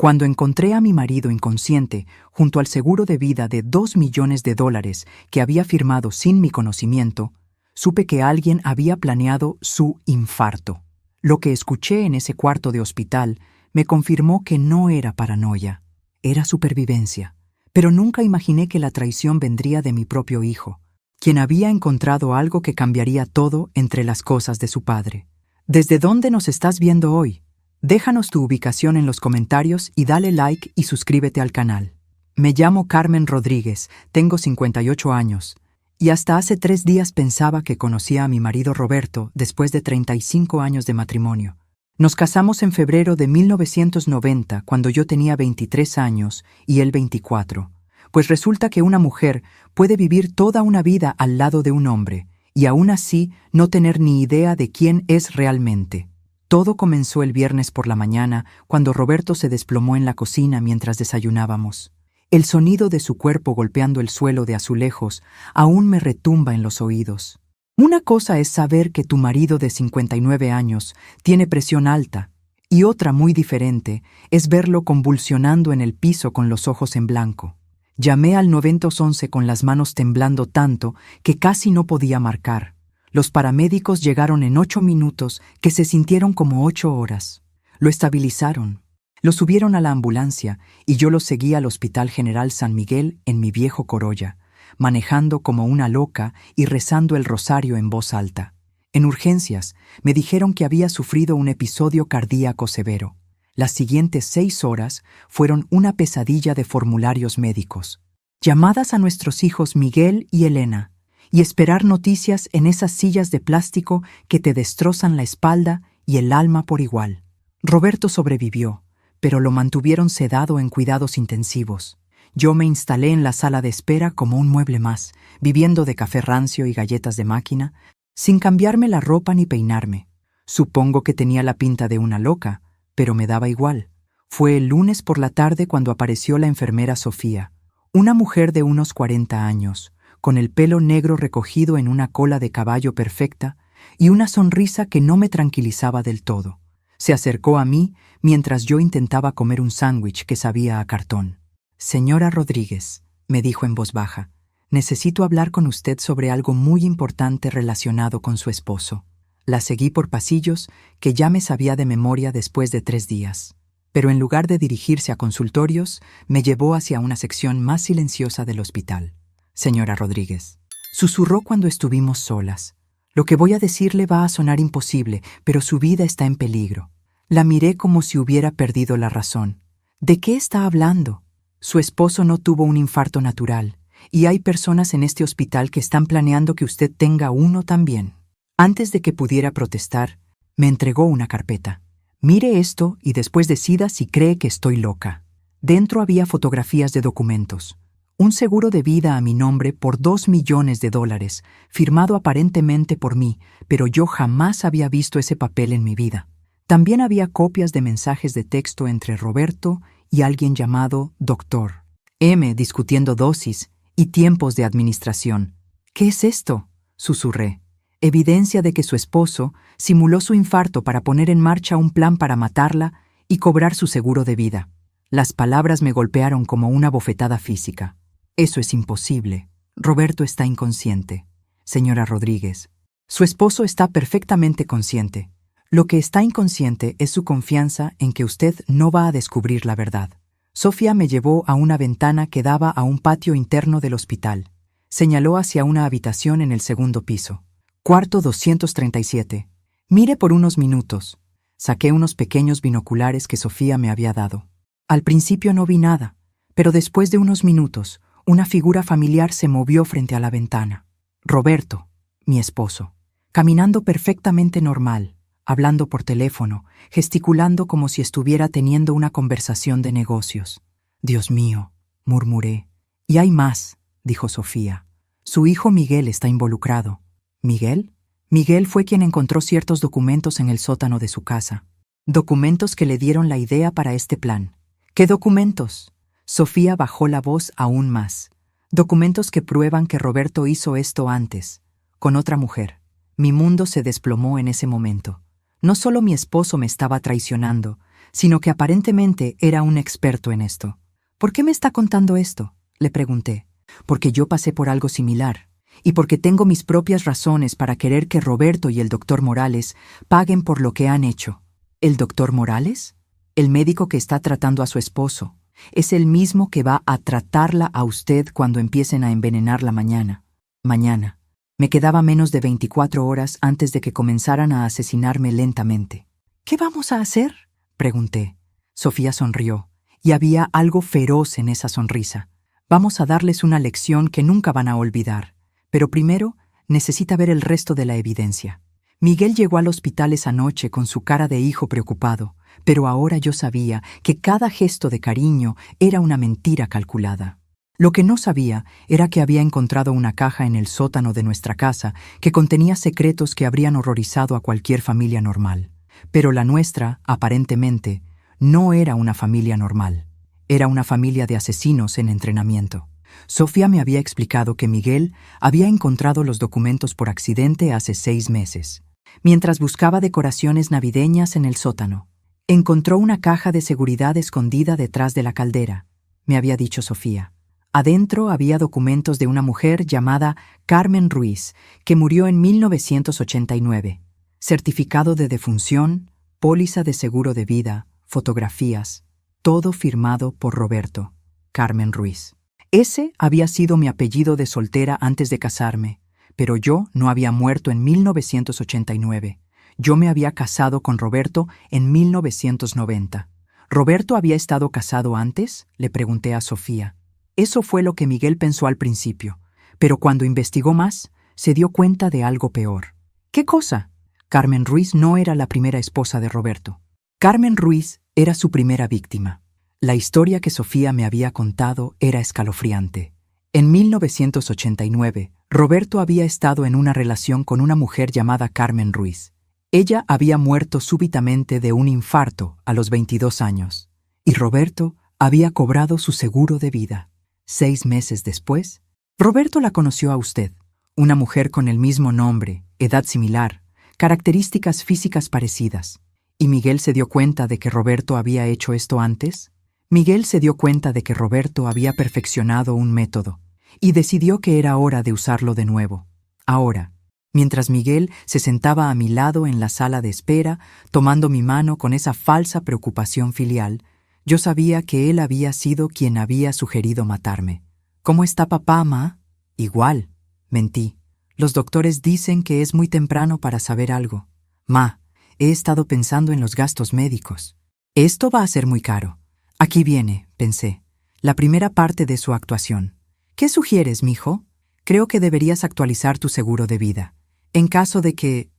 Cuando encontré a mi marido inconsciente junto al seguro de vida de $2 millones que había firmado sin mi conocimiento, supe que alguien había planeado su infarto. Lo que escuché en ese cuarto de hospital me confirmó que no era paranoia, era supervivencia. Pero nunca imaginé que la traición vendría de mi propio hijo, quien había encontrado algo que cambiaría todo entre las cosas de su padre. ¿Desde dónde nos estás viendo hoy? Déjanos tu ubicación en los comentarios y dale like y suscríbete al canal. Me llamo Carmen Rodríguez, tengo 58 años, y hasta hace 3 días pensaba que conocía a mi marido Roberto después de 35 años de matrimonio. Nos casamos en febrero de 1990, cuando yo tenía 23 años y él 24. Pues resulta que una mujer puede vivir toda una vida al lado de un hombre y aún así no tener ni idea de quién es realmente. Todo comenzó el viernes por la mañana, cuando Roberto se desplomó en la cocina mientras desayunábamos. El sonido de su cuerpo golpeando el suelo de azulejos aún me retumba en los oídos. Una cosa es saber que tu marido de 59 años tiene presión alta, y otra muy diferente es verlo convulsionando en el piso con los ojos en blanco. Llamé al 911 con las manos temblando tanto que casi no podía marcar. Los paramédicos llegaron en 8 minutos que se sintieron como 8 horas. Lo estabilizaron. Lo subieron a la ambulancia y yo lo seguí al Hospital General San Miguel en mi viejo Corolla, manejando como una loca y rezando el rosario en voz alta. En urgencias me dijeron que había sufrido un episodio cardíaco severo. Las siguientes 6 horas fueron una pesadilla de formularios médicos, llamadas a nuestros hijos Miguel y Elena, y esperar noticias en esas sillas de plástico que te destrozan la espalda y el alma por igual. Roberto sobrevivió, pero lo mantuvieron sedado en cuidados intensivos. Yo me instalé en la sala de espera como un mueble más, viviendo de café rancio y galletas de máquina, sin cambiarme la ropa ni peinarme. Supongo que tenía la pinta de una loca, pero me daba igual. Fue el lunes por la tarde cuando apareció la enfermera Sofía, una mujer de unos 40 años, con el pelo negro recogido en una cola de caballo perfecta y una sonrisa que no me tranquilizaba del todo. Se acercó a mí mientras yo intentaba comer un sándwich que sabía a cartón. «Señora Rodríguez», me dijo en voz baja, «necesito hablar con usted sobre algo muy importante relacionado con su esposo». La seguí por pasillos que ya me sabía de memoria después de 3 días. Pero en lugar de dirigirse a consultorios, me llevó hacia una sección más silenciosa del hospital. «Señora Rodríguez», susurró cuando estuvimos solas, «lo que voy a decirle va a sonar imposible, pero su vida está en peligro». La miré como si hubiera perdido la razón. «¿De qué está hablando? Su esposo no tuvo un infarto natural, y hay personas en este hospital que están planeando que usted tenga uno también». Antes de que pudiera protestar, me entregó una carpeta. «Mire esto y después decida si cree que estoy loca». Dentro había fotografías de documentos. Un seguro de vida a mi nombre por $2 millones, firmado aparentemente por mí, pero yo jamás había visto ese papel en mi vida. También había copias de mensajes de texto entre Roberto y alguien llamado Dr. M discutiendo dosis y tiempos de administración. «¿Qué es esto?», susurré. Evidencia de que su esposo simuló su infarto para poner en marcha un plan para matarla y cobrar su seguro de vida. Las palabras me golpearon como una bofetada física. «Eso es imposible. Roberto está inconsciente. Señora Rodríguez, su esposo está perfectamente consciente. Lo que está inconsciente es su confianza en que usted no va a descubrir la verdad». Sofía me llevó a una ventana que daba a un patio interno del hospital. Señaló hacia una habitación en el 2º piso. «Cuarto 237. Mire por unos minutos». Saqué unos pequeños binoculares que Sofía me había dado. Al principio no vi nada, pero después de unos minutos, una figura familiar se movió frente a la ventana. Roberto, mi esposo, caminando perfectamente normal, hablando por teléfono, gesticulando como si estuviera teniendo una conversación de negocios. «Dios mío», murmuré. «Y hay más», dijo Sofía. «Su hijo Miguel está involucrado». «¿Miguel?» Miguel fue quien encontró ciertos documentos en el sótano de su casa. Documentos que le dieron la idea para este plan. «¿Qué documentos?». Sofía bajó la voz aún más. «Documentos que prueban que Roberto hizo esto antes, con otra mujer». Mi mundo se desplomó en ese momento. No solo mi esposo me estaba traicionando, sino que aparentemente era un experto en esto. ¿Por qué me está contando esto?, le pregunté. Porque yo pasé por algo similar, y porque tengo mis propias razones para querer que Roberto y el doctor Morales paguen por lo que han hecho. ¿El doctor Morales? El médico que está tratando a su esposo. Es el mismo que va a tratarla a usted cuando empiecen a envenenarla mañana. Mañana. Me quedaba menos de 24 horas antes de que comenzaran a asesinarme lentamente. ¿Qué vamos a hacer?, pregunté. Sofía sonrió, y había algo feroz en esa sonrisa. Vamos a darles una lección que nunca van a olvidar, pero primero necesita ver el resto de la evidencia. Miguel llegó al hospital esa noche con su cara de hijo preocupado, pero ahora yo sabía que cada gesto de cariño era una mentira calculada. Lo que no sabía era que había encontrado una caja en el sótano de nuestra casa que contenía secretos que habrían horrorizado a cualquier familia normal. Pero la nuestra, aparentemente, no era una familia normal. Era una familia de asesinos en entrenamiento. Sofía me había explicado que Miguel había encontrado los documentos por accidente hace 6 meses. Mientras buscaba decoraciones navideñas en el sótano, encontró una caja de seguridad escondida detrás de la caldera, me había dicho Sofía. Adentro había documentos de una mujer llamada Carmen Ruiz, que murió en 1989. Certificado de defunción, póliza de seguro de vida, fotografías, todo firmado por Roberto, Carmen Ruiz. Ese había sido mi apellido de soltera antes de casarme, pero yo no había muerto en 1989. Yo me había casado con Roberto en 1990. ¿Roberto había estado casado antes?, le pregunté a Sofía. Eso fue lo que Miguel pensó al principio, pero cuando investigó más, se dio cuenta de algo peor. ¿Qué cosa? Carmen Ruiz no era la primera esposa de Roberto. Carmen Ruiz era su primera víctima. La historia que Sofía me había contado era escalofriante. En 1989, Roberto había estado en una relación con una mujer llamada Carmen Ruiz. Ella había muerto súbitamente de un infarto a los 22 años, y Roberto había cobrado su seguro de vida. 6 meses después, Roberto la conoció a usted, una mujer con el mismo nombre, edad similar, características físicas parecidas. ¿Y Miguel se dio cuenta de que Roberto había hecho esto antes? Miguel se dio cuenta de que Roberto había perfeccionado un método y decidió que era hora de usarlo de nuevo. Ahora, mientras Miguel se sentaba a mi lado en la sala de espera, tomando mi mano con esa falsa preocupación filial, yo sabía que él había sido quien había sugerido matarme. ¿Cómo está papá, ma? Igual. Mentí. Los doctores dicen que es muy temprano para saber algo. Ma, he estado pensando en los gastos médicos. Esto va a ser muy caro. Aquí viene, pensé, la primera parte de su actuación. ¿Qué sugieres, mijo? Creo que deberías actualizar tu seguro de vida. En caso de que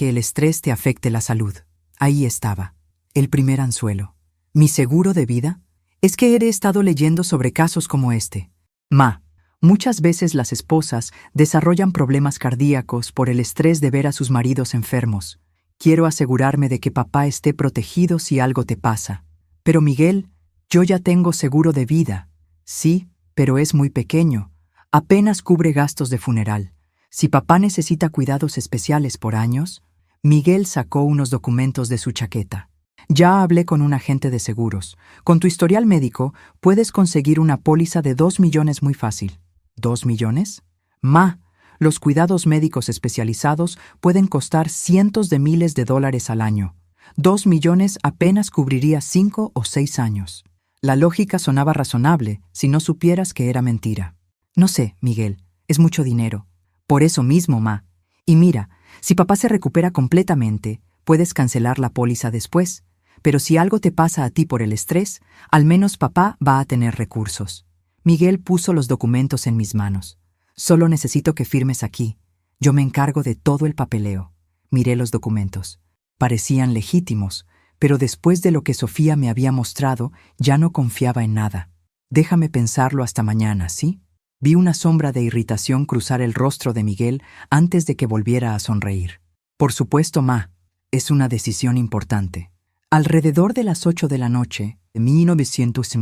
el estrés te afecte la salud. Ahí estaba. El primer anzuelo. ¿Mi seguro de vida? Es que he estado leyendo sobre casos como este. Ma, muchas veces las esposas desarrollan problemas cardíacos por el estrés de ver a sus maridos enfermos. Quiero asegurarme de que papá esté protegido si algo te pasa. Pero Miguel, yo ya tengo seguro de vida. Sí, pero es muy pequeño. Apenas cubre gastos de funeral. Si papá necesita cuidados especiales por años, Miguel sacó unos documentos de su chaqueta. Ya hablé con un agente de seguros. Con tu historial médico, puedes conseguir una póliza de 2 millones muy fácil. ¿2 millones? Ma, los cuidados médicos especializados pueden costar cientos de miles de dólares al año. 2 millones apenas cubriría 5 o 6 años. La lógica sonaba razonable si no supieras que era mentira. No sé, Miguel, es mucho dinero. Por eso mismo, ma. Y mira, si papá se recupera completamente, puedes cancelar la póliza después. Pero si algo te pasa a ti por el estrés, al menos papá va a tener recursos. Miguel puso los documentos en mis manos. Solo necesito que firmes aquí. Yo me encargo de todo el papeleo. Miré los documentos. Parecían legítimos, pero después de lo que Sofía me había mostrado, ya no confiaba en nada. Déjame pensarlo hasta mañana, ¿sí? Vi una sombra de irritación cruzar el rostro de Miguel antes de que volviera a sonreír. Por supuesto, ma, es una decisión importante. Alrededor de las 8 de la noche, de 1900.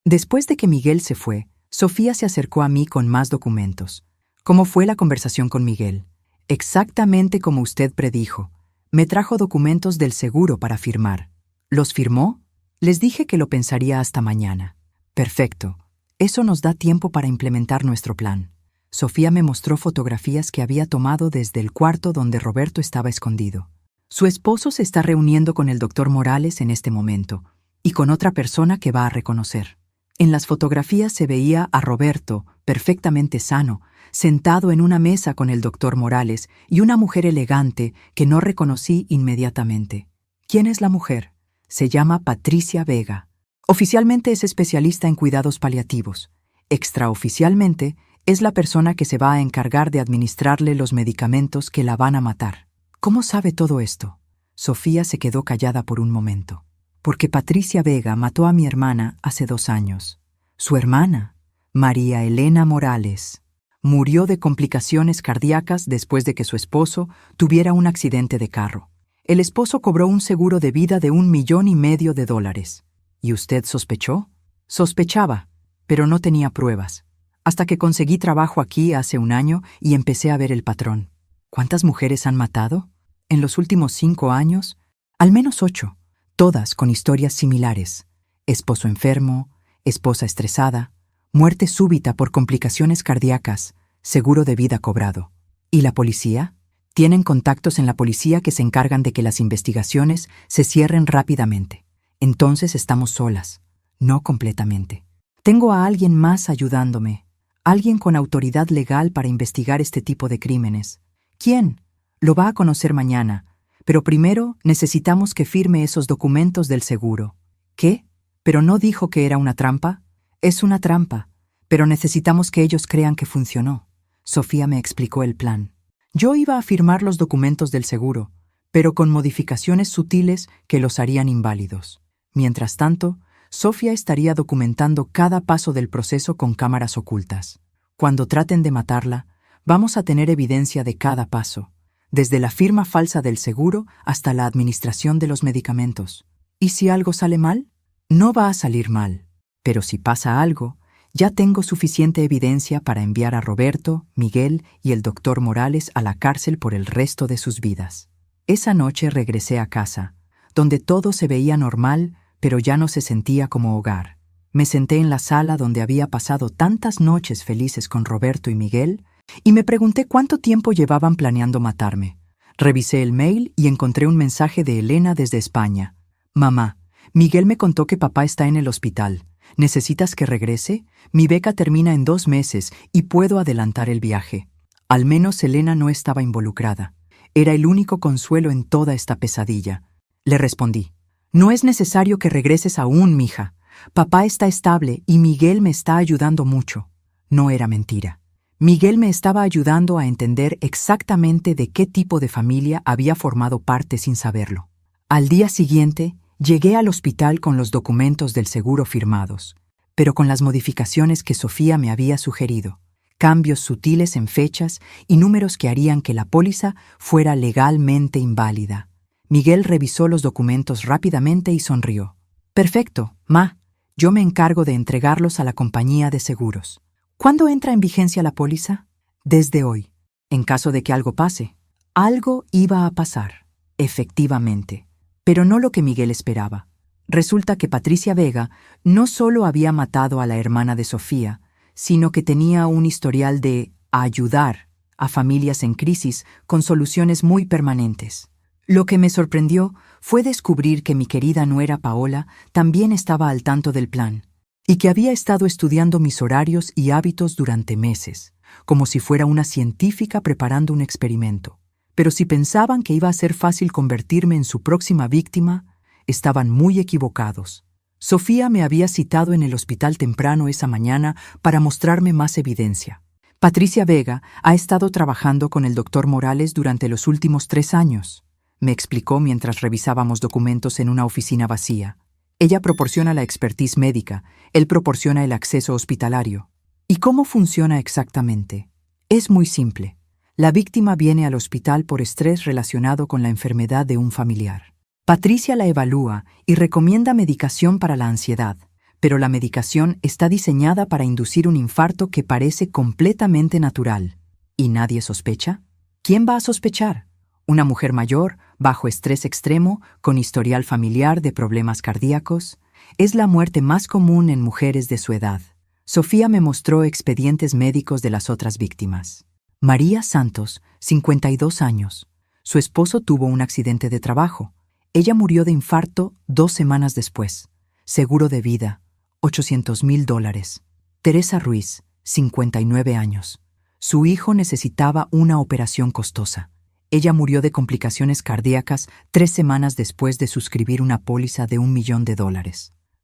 Después de que Miguel se fue, Sofía se acercó a mí con más documentos. ¿Cómo fue la conversación con Miguel? Exactamente como usted predijo. Me trajo documentos del seguro para firmar. ¿Los firmó? Les dije que lo pensaría hasta mañana. Perfecto. Eso nos da tiempo para implementar nuestro plan. Sofía me mostró fotografías que había tomado desde el cuarto donde Roberto estaba escondido. Su esposo se está reuniendo con el doctor Morales en este momento, y con otra persona que va a reconocer. En las fotografías se veía a Roberto, perfectamente sano, sentado en una mesa con el doctor Morales y una mujer elegante que no reconocí inmediatamente. ¿Quién es la mujer? Se llama Patricia Vega. Oficialmente es especialista en cuidados paliativos. Extraoficialmente, es la persona que se va a encargar de administrarle los medicamentos que la van a matar. ¿Cómo sabe todo esto? Sofía se quedó callada por un momento. Porque Patricia Vega mató a mi hermana hace 2 años. Su hermana, María Elena Morales, murió de complicaciones cardíacas después de que su esposo tuviera un accidente de carro. El esposo cobró un seguro de vida de $1,500,000. ¿Y usted sospechó? Sospechaba, pero no tenía pruebas. Hasta que conseguí trabajo aquí hace 1 año y empecé a ver el patrón. ¿Cuántas mujeres han matado? En los últimos 5 años, al menos 8, todas con historias similares. Esposo enfermo, esposa estresada, muerte súbita por complicaciones cardíacas, seguro de vida cobrado. ¿Y la policía? Tienen contactos en la policía que se encargan de que las investigaciones se cierren rápidamente. Entonces estamos solas, no completamente. Tengo a alguien más ayudándome, alguien con autoridad legal para investigar este tipo de crímenes. ¿Quién? Lo va a conocer mañana, pero primero necesitamos que firme esos documentos del seguro. ¿Qué? ¿Pero no dijo que era una trampa? Es una trampa, pero necesitamos que ellos crean que funcionó. Sofía me explicó el plan. Yo iba a firmar los documentos del seguro, pero con modificaciones sutiles que los harían inválidos. Mientras tanto, Sofía estaría documentando cada paso del proceso con cámaras ocultas. Cuando traten de matarla, vamos a tener evidencia de cada paso, desde la firma falsa del seguro hasta la administración de los medicamentos. ¿Y si algo sale mal? No va a salir mal, pero si pasa algo, ya tengo suficiente evidencia para enviar a Roberto, Miguel y el doctor Morales a la cárcel por el resto de sus vidas. Esa noche regresé a casa, donde todo se veía normal, pero ya no se sentía como hogar. Me senté en la sala donde había pasado tantas noches felices con Roberto y Miguel y me pregunté cuánto tiempo llevaban planeando matarme. Revisé el mail y encontré un mensaje de Elena desde España. Mamá, Miguel me contó que papá está en el hospital. ¿Necesitas que regrese? Mi beca termina en 2 meses y puedo adelantar el viaje. Al menos Elena no estaba involucrada. Era el único consuelo en toda esta pesadilla. Le respondí. No es necesario que regreses aún, mija. Papá está estable y Miguel me está ayudando mucho. No era mentira. Miguel me estaba ayudando a entender exactamente de qué tipo de familia había formado parte sin saberlo. Al día siguiente, llegué al hospital con los documentos del seguro firmados, pero con las modificaciones que Sofía me había sugerido, cambios sutiles en fechas y números que harían que la póliza fuera legalmente inválida. Miguel revisó los documentos rápidamente y sonrió. Perfecto, ma. Yo me encargo de entregarlos a la compañía de seguros. ¿Cuándo entra en vigencia la póliza? Desde hoy. En caso de que algo pase. Algo iba a pasar, efectivamente. Pero no lo que Miguel esperaba. Resulta que Patricia Vega no solo había matado a la hermana de Sofía, sino que tenía un historial de ayudar a familias en crisis con soluciones muy permanentes. Lo que me sorprendió fue descubrir que mi querida nuera Paola también estaba al tanto del plan, y que había estado estudiando mis horarios y hábitos durante meses, como si fuera una científica preparando un experimento. Pero si pensaban que iba a ser fácil convertirme en su próxima víctima, estaban muy equivocados. Sofía me había citado en el hospital temprano esa mañana para mostrarme más evidencia. Patricia Vega ha estado trabajando con el doctor Morales durante los últimos 3 años, me explicó mientras revisábamos documentos en una oficina vacía. Ella proporciona la expertise médica, él proporciona el acceso hospitalario. ¿Y cómo funciona exactamente? Es muy simple. La víctima viene al hospital por estrés relacionado con la enfermedad de un familiar. Patricia la evalúa y recomienda medicación para la ansiedad, pero la medicación está diseñada para inducir un infarto que parece completamente natural. ¿Y nadie sospecha? ¿Quién va a sospechar? Una mujer mayor, bajo estrés extremo, con historial familiar de problemas cardíacos, es la muerte más común en mujeres de su edad. Sofía me mostró expedientes médicos de las otras víctimas. María Santos, 52 años. Su esposo tuvo un accidente de trabajo. Ella murió de infarto 2 semanas después. Seguro de vida, $800,000. Teresa Ruiz, 59 años. Su hijo necesitaba una operación costosa. Ella murió de complicaciones cardíacas 3 semanas después de suscribir una póliza de $1 millón.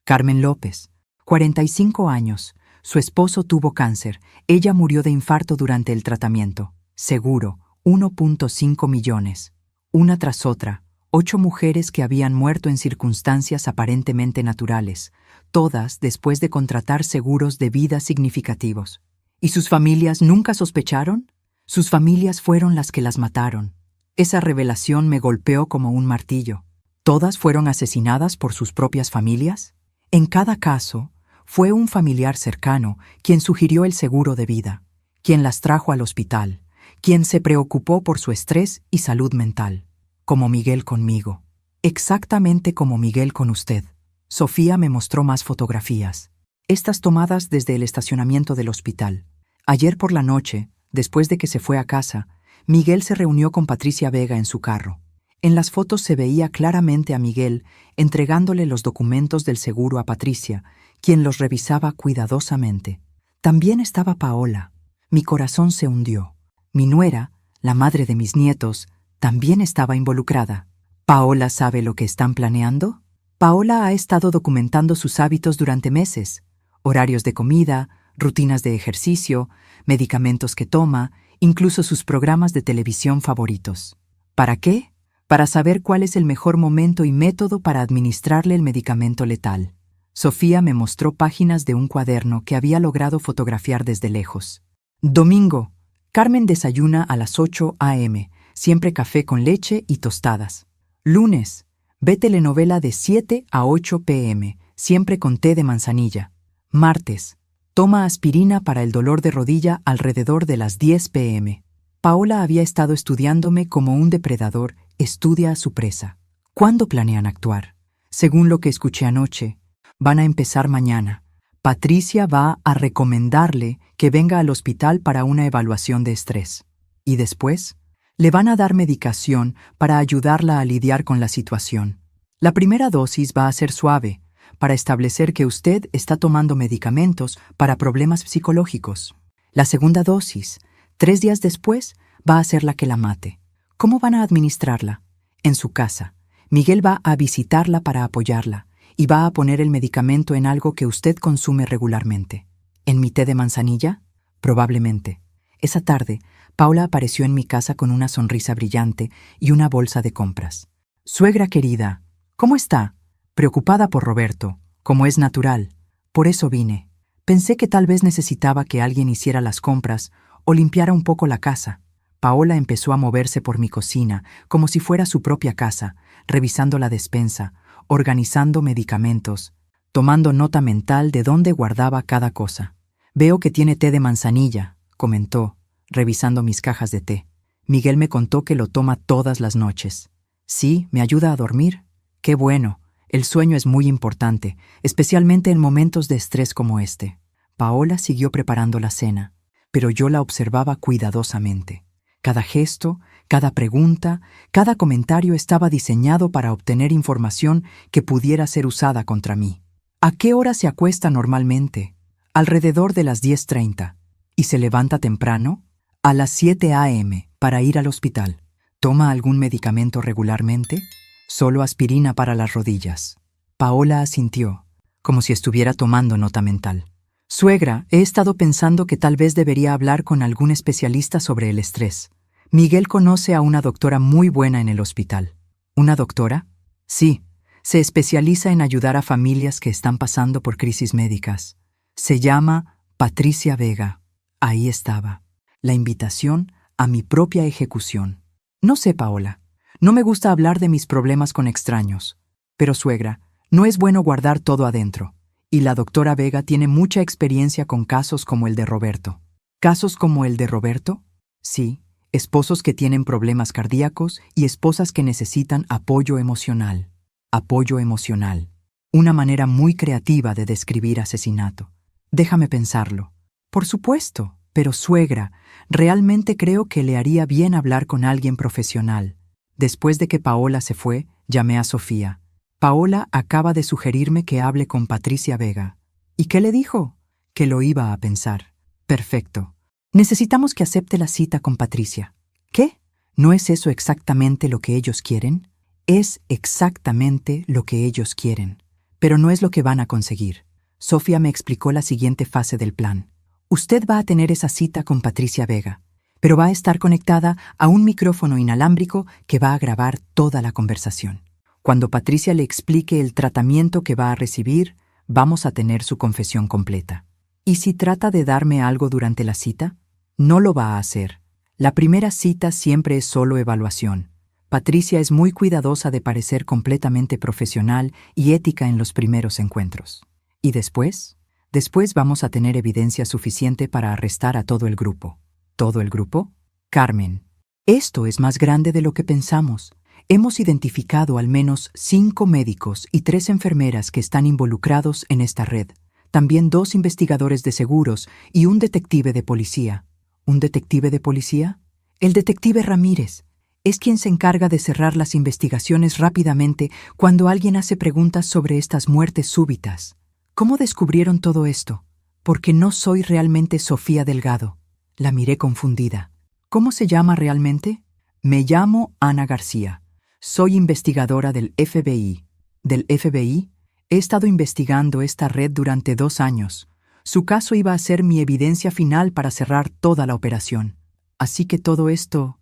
Carmen López, 45 años. Su esposo tuvo cáncer. Ella murió de infarto durante el tratamiento. Seguro, 1.5 millones. Una tras otra, 8 mujeres que habían muerto en circunstancias aparentemente naturales, todas después de contratar seguros de vida significativos. ¿Y sus familias nunca sospecharon? Sus familias fueron las que las mataron. Esa revelación me golpeó como un martillo. ¿Todas fueron asesinadas por sus propias familias? En cada caso, fue un familiar cercano quien sugirió el seguro de vida, quien las trajo al hospital, quien se preocupó por su estrés y salud mental, como Miguel conmigo. Exactamente como Miguel con usted. Sofía me mostró más fotografías, estas tomadas desde el estacionamiento del hospital. Ayer por la noche, después de que se fue a casa, Miguel se reunió con Patricia Vega en su carro. En las fotos se veía claramente a Miguel entregándole los documentos del seguro a Patricia, quien los revisaba cuidadosamente. También estaba Paola. Mi corazón se hundió. Mi nuera, la madre de mis nietos, también estaba involucrada. ¿Paola sabe lo que están planeando? Paola ha estado documentando sus hábitos durante meses. Horarios de comida, rutinas de ejercicio, medicamentos que toma, incluso sus programas de televisión favoritos. ¿Para qué? Para saber cuál es el mejor momento y método para administrarle el medicamento letal. Sofía me mostró páginas de un cuaderno que había logrado fotografiar desde lejos. Domingo. Carmen desayuna a las 8 a.m., siempre café con leche y tostadas. Lunes. Ve telenovela de 7 a 8 p.m., siempre con té de manzanilla. Martes. Toma aspirina para el dolor de rodilla alrededor de las 10 p.m. Paola había estado estudiándome como un depredador estudia a su presa. ¿Cuándo planean actuar? Según lo que escuché anoche, van a empezar mañana. Patricia va a recomendarle que venga al hospital para una evaluación de estrés. Y después, le van a dar medicación para ayudarla a lidiar con la situación. La primera dosis va a ser suave, para establecer que usted está tomando medicamentos para problemas psicológicos. La segunda dosis, 3 días después, va a ser la que la mate. ¿Cómo van a administrarla? En su casa. Miguel va a visitarla para apoyarla y va a poner el medicamento en algo que usted consume regularmente. ¿En mi té de manzanilla? Probablemente. Esa tarde, Paula apareció en mi casa con una sonrisa brillante y una bolsa de compras. Suegra querida, ¿cómo está? Preocupada por Roberto, como es natural. Por eso vine. Pensé que tal vez necesitaba que alguien hiciera las compras o limpiara un poco la casa. Paola empezó a moverse por mi cocina, como si fuera su propia casa, revisando la despensa, organizando medicamentos, tomando nota mental de dónde guardaba cada cosa. Veo que tiene té de manzanilla, comentó, revisando mis cajas de té. Miguel me contó que lo toma todas las noches. Sí, me ayuda a dormir. Qué bueno. El sueño es muy importante, especialmente en momentos de estrés como este. Paola siguió preparando la cena, pero yo la observaba cuidadosamente. Cada gesto, cada pregunta, cada comentario estaba diseñado para obtener información que pudiera ser usada contra mí. ¿A qué hora se acuesta normalmente? Alrededor de las 10:30. ¿Y se levanta temprano? A las 7 a.m. para ir al hospital. ¿Toma algún medicamento regularmente? Solo aspirina para las rodillas. Paola asintió, como si estuviera tomando nota mental. Suegra, he estado pensando que tal vez debería hablar con algún especialista sobre el estrés. Miguel conoce a una doctora muy buena en el hospital. ¿Una doctora? Sí, se especializa en ayudar a familias que están pasando por crisis médicas. Se llama Patricia Vega. Ahí estaba, la invitación a mi propia ejecución. No sé, Paola, no me gusta hablar de mis problemas con extraños. Pero, suegra, no es bueno guardar todo adentro. Y la doctora Vega tiene mucha experiencia con casos como el de Roberto. ¿Casos como el de Roberto? Sí, esposos que tienen problemas cardíacos y esposas que necesitan apoyo emocional. Apoyo emocional. Una manera muy creativa de describir asesinato. Déjame pensarlo. Por supuesto, pero suegra, realmente creo que le haría bien hablar con alguien profesional. Después de que Paola se fue, llamé a Sofía. Paola acaba de sugerirme que hable con Patricia Vega. ¿Y qué le dijo? Que lo iba a pensar. Perfecto. Necesitamos que acepte la cita con Patricia. ¿Qué? ¿No es eso exactamente lo que ellos quieren? Es exactamente lo que ellos quieren. Pero no es lo que van a conseguir. Sofía me explicó la siguiente fase del plan. Usted va a tener esa cita con Patricia Vega, pero va a estar conectada a un micrófono inalámbrico que va a grabar toda la conversación. Cuando Patricia le explique el tratamiento que va a recibir, vamos a tener su confesión completa. ¿Y si trata de darme algo durante la cita? No lo va a hacer. La primera cita siempre es solo evaluación. Patricia es muy cuidadosa de parecer completamente profesional y ética en los primeros encuentros. ¿Y después? Después vamos a tener evidencia suficiente para arrestar a todo el grupo. ¿Todo el grupo? Carmen. Esto es más grande de lo que pensamos. Hemos identificado al menos 5 médicos y 3 enfermeras que están involucrados en esta red. También 2 investigadores de seguros y un detective de policía. ¿Un detective de policía? El detective Ramírez. Es quien se encarga de cerrar las investigaciones rápidamente cuando alguien hace preguntas sobre estas muertes súbitas. ¿Cómo descubrieron todo esto? Porque no soy realmente Sofía Delgado. La miré confundida. ¿Cómo se llama realmente? Me llamo Ana García. Soy investigadora del FBI. ¿Del FBI? He estado investigando esta red durante 2 años. Su caso iba a ser mi evidencia final para cerrar toda la operación. Así que todo esto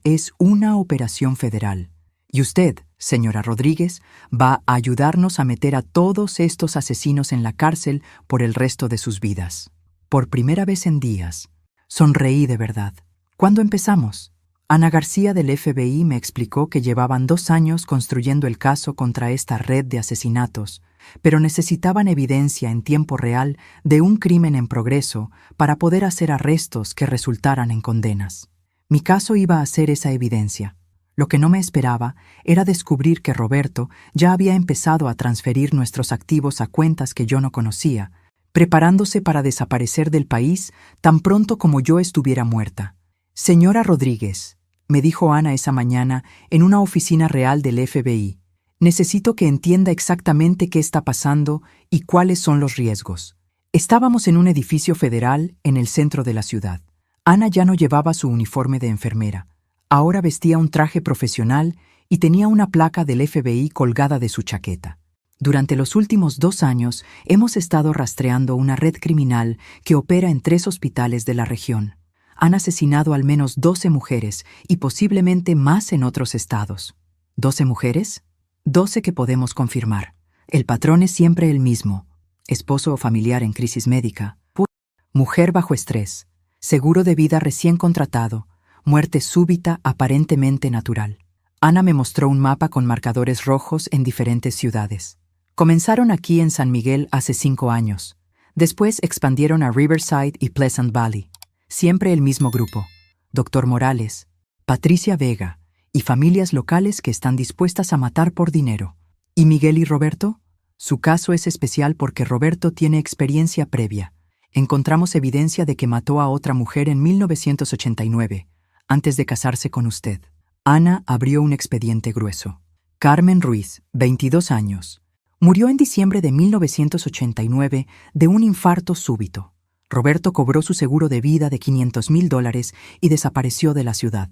es una operación federal. Y usted, señora Rodríguez, va a ayudarnos a meter a todos estos asesinos en la cárcel por el resto de sus vidas. Por primera vez en días, sonreí de verdad. ¿Cuándo empezamos? Ana García del FBI me explicó que llevaban 2 años construyendo el caso contra esta red de asesinatos, pero necesitaban evidencia en tiempo real de un crimen en progreso para poder hacer arrestos que resultaran en condenas. Mi caso iba a ser esa evidencia. Lo que no me esperaba era descubrir que Roberto ya había empezado a transferir nuestros activos a cuentas que yo no conocía, preparándose para desaparecer del país tan pronto como yo estuviera muerta. Señora Rodríguez, me dijo Ana esa mañana en una oficina real del FBI, necesito que entienda exactamente qué está pasando y cuáles son los riesgos. Estábamos en un edificio federal en el centro de la ciudad. Ana ya no llevaba su uniforme de enfermera. Ahora vestía un traje profesional y tenía una placa del FBI colgada de su chaqueta. Durante los últimos 2 años hemos estado rastreando una red criminal que opera en 3 hospitales de la región. Han asesinado al menos 12 mujeres y posiblemente más en otros estados. ¿12 mujeres? 12 que podemos confirmar. El patrón es siempre el mismo. Esposo o familiar en crisis médica. Mujer bajo estrés. Seguro de vida recién contratado. Muerte súbita aparentemente natural. Ana me mostró un mapa con marcadores rojos en diferentes ciudades. Comenzaron aquí en San Miguel hace 5 años. Después expandieron a Riverside y Pleasant Valley. Siempre el mismo grupo. Dr. Morales, Patricia Vega y familias locales que están dispuestas a matar por dinero. ¿Y Miguel y Roberto? Su caso es especial porque Roberto tiene experiencia previa. Encontramos evidencia de que mató a otra mujer en 1989, antes de casarse con usted. Ana abrió un expediente grueso. Carmen Ruiz, 22 años. Murió en diciembre de 1989 de un infarto súbito. Roberto cobró su seguro de vida de $500,000 y desapareció de la ciudad.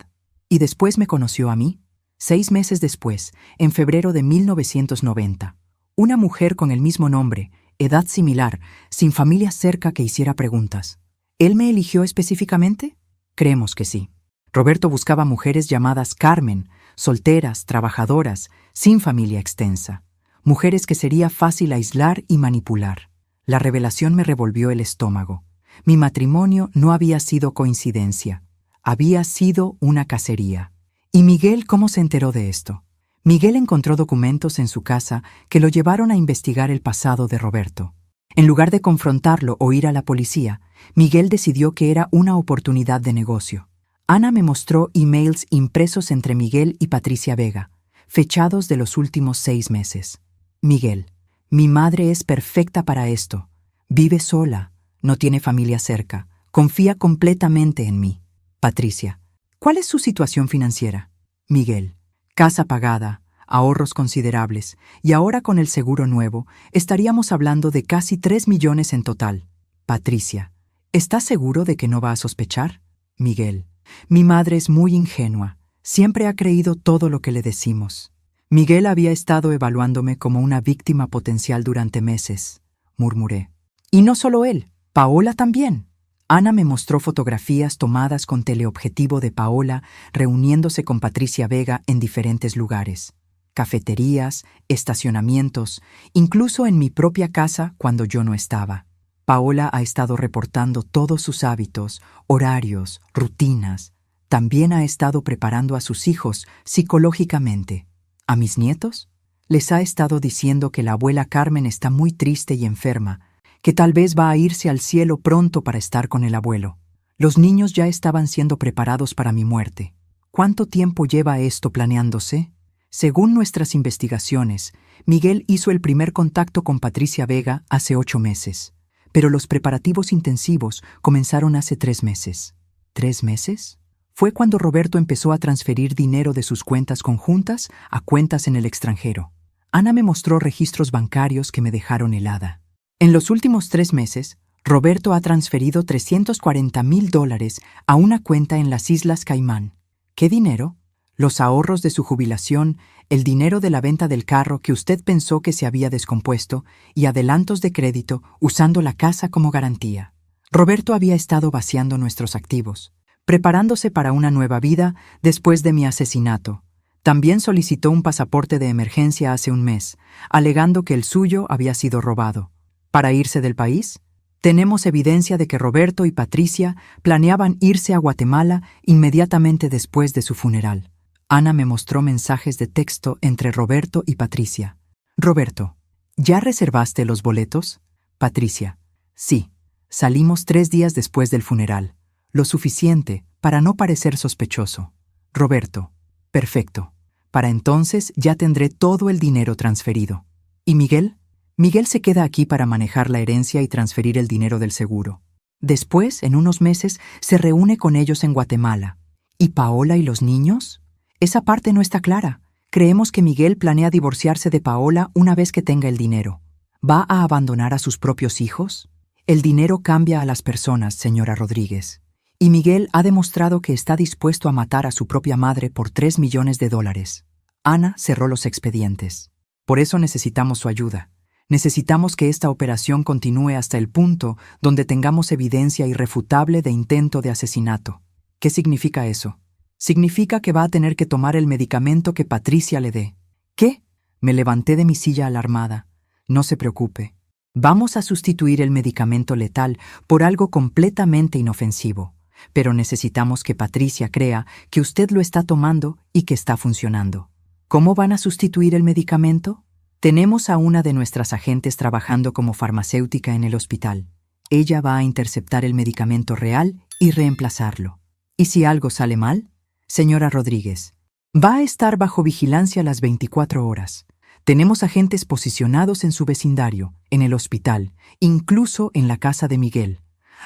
¿Y después me conoció a mí? 6 meses después, en febrero de 1990. Una mujer con el mismo nombre, edad similar, sin familia cerca que hiciera preguntas. ¿Él me eligió específicamente? Creemos que sí. Roberto buscaba mujeres llamadas Carmen, solteras, trabajadoras, sin familia extensa. Mujeres que sería fácil aislar y manipular. La revelación me revolvió el estómago. Mi matrimonio no había sido coincidencia. Había sido una cacería. ¿Y Miguel cómo se enteró de esto? Miguel encontró documentos en su casa que lo llevaron a investigar el pasado de Roberto. En lugar de confrontarlo o ir a la policía, Miguel decidió que era una oportunidad de negocio. Ana me mostró emails impresos entre Miguel y Patricia Vega, fechados de los últimos 6 meses. Miguel: mi madre es perfecta para esto. Vive sola, no tiene familia cerca, confía completamente en mí. Patricia: ¿cuál es su situación financiera? Miguel: casa pagada, ahorros considerables, y ahora con el seguro nuevo, estaríamos hablando de casi 3 millones en total. Patricia: ¿estás seguro de que no va a sospechar? Miguel: mi madre es muy ingenua, siempre ha creído todo lo que le decimos. Miguel había estado evaluándome como una víctima potencial durante meses, murmuré. Y no solo él, Paola también. Ana me mostró fotografías tomadas con teleobjetivo de Paola reuniéndose con Patricia Vega en diferentes lugares. Cafeterías, estacionamientos, incluso en mi propia casa cuando yo no estaba. Paola ha estado reportando todos sus hábitos, horarios, rutinas. También ha estado preparando a sus hijos psicológicamente. ¿A mis nietos? Les ha estado diciendo que la abuela Carmen está muy triste y enferma, que tal vez va a irse al cielo pronto para estar con el abuelo. Los niños ya estaban siendo preparados para mi muerte. ¿Cuánto tiempo lleva esto planeándose? Según nuestras investigaciones, Miguel hizo el primer contacto con Patricia Vega hace 8 meses. Pero los preparativos intensivos comenzaron hace 3 meses. ¿3 meses? Fue cuando Roberto empezó a transferir dinero de sus cuentas conjuntas a cuentas en el extranjero. Ana me mostró registros bancarios que me dejaron helada. En los últimos 3 meses, Roberto ha transferido $340,000 a una cuenta en las Islas Caimán. ¿Qué dinero? Los ahorros de su jubilación, el dinero de la venta del carro que usted pensó que se había descompuesto y adelantos de crédito usando la casa como garantía. Roberto había estado vaciando nuestros activos, preparándose para una nueva vida después de mi asesinato. También solicitó un pasaporte de emergencia hace 1 mes, alegando que el suyo había sido robado. ¿Para irse del país? Tenemos evidencia de que Roberto y Patricia planeaban irse a Guatemala inmediatamente después de su funeral. Ana me mostró mensajes de texto entre Roberto y Patricia. Roberto: ¿ya reservaste los boletos? Patricia: sí. Salimos 3 días después del funeral. Lo suficiente para no parecer sospechoso. Roberto: perfecto. Para entonces ya tendré todo el dinero transferido. ¿Y Miguel? Miguel se queda aquí para manejar la herencia y transferir el dinero del seguro. Después, en unos meses, se reúne con ellos en Guatemala. ¿Y Paola y los niños? Esa parte no está clara. Creemos que Miguel planea divorciarse de Paola una vez que tenga el dinero. ¿Va a abandonar a sus propios hijos? El dinero cambia a las personas, señora Rodríguez. Y Miguel ha demostrado que está dispuesto a matar a su propia madre por $3 millones. Ana cerró los expedientes. Por eso necesitamos su ayuda. Necesitamos que esta operación continúe hasta el punto donde tengamos evidencia irrefutable de intento de asesinato. ¿Qué significa eso? Significa que va a tener que tomar el medicamento que Patricia le dé. ¿Qué? Me levanté de mi silla alarmada. No se preocupe. Vamos a sustituir el medicamento letal por algo completamente inofensivo. Pero necesitamos que Patricia crea que usted lo está tomando y que está funcionando. ¿Cómo van a sustituir el medicamento? Tenemos a una de nuestras agentes trabajando como farmacéutica en el hospital. Ella va a interceptar el medicamento real y reemplazarlo. ¿Y si algo sale mal? Señora Rodríguez, va a estar bajo vigilancia las 24 horas. Tenemos agentes posicionados en su vecindario, en el hospital, incluso en la casa de Miguel.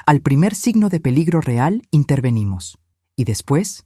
Al primer signo de peligro real, intervenimos. Y después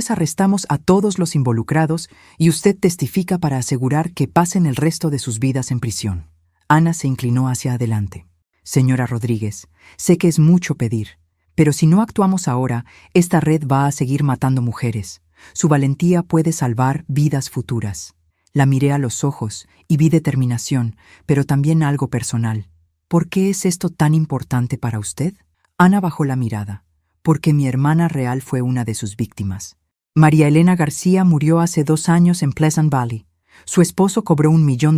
arrestamos a todos los involucrados y usted testifica para asegurar que pasen el resto de sus vidas en prisión. Ana se inclinó hacia adelante. Señora Rodríguez, sé que es mucho pedir, pero si no actuamos ahora, esta red va a seguir matando mujeres. Su valentía puede salvar vidas futuras. La miré a los ojos y vi determinación, pero también algo personal. ¿Por qué es esto tan importante para usted? Ana bajó la mirada. Porque mi hermana real fue una de sus víctimas. María Elena García murió hace 2 años en Pleasant Valley. Su esposo cobró $1 millón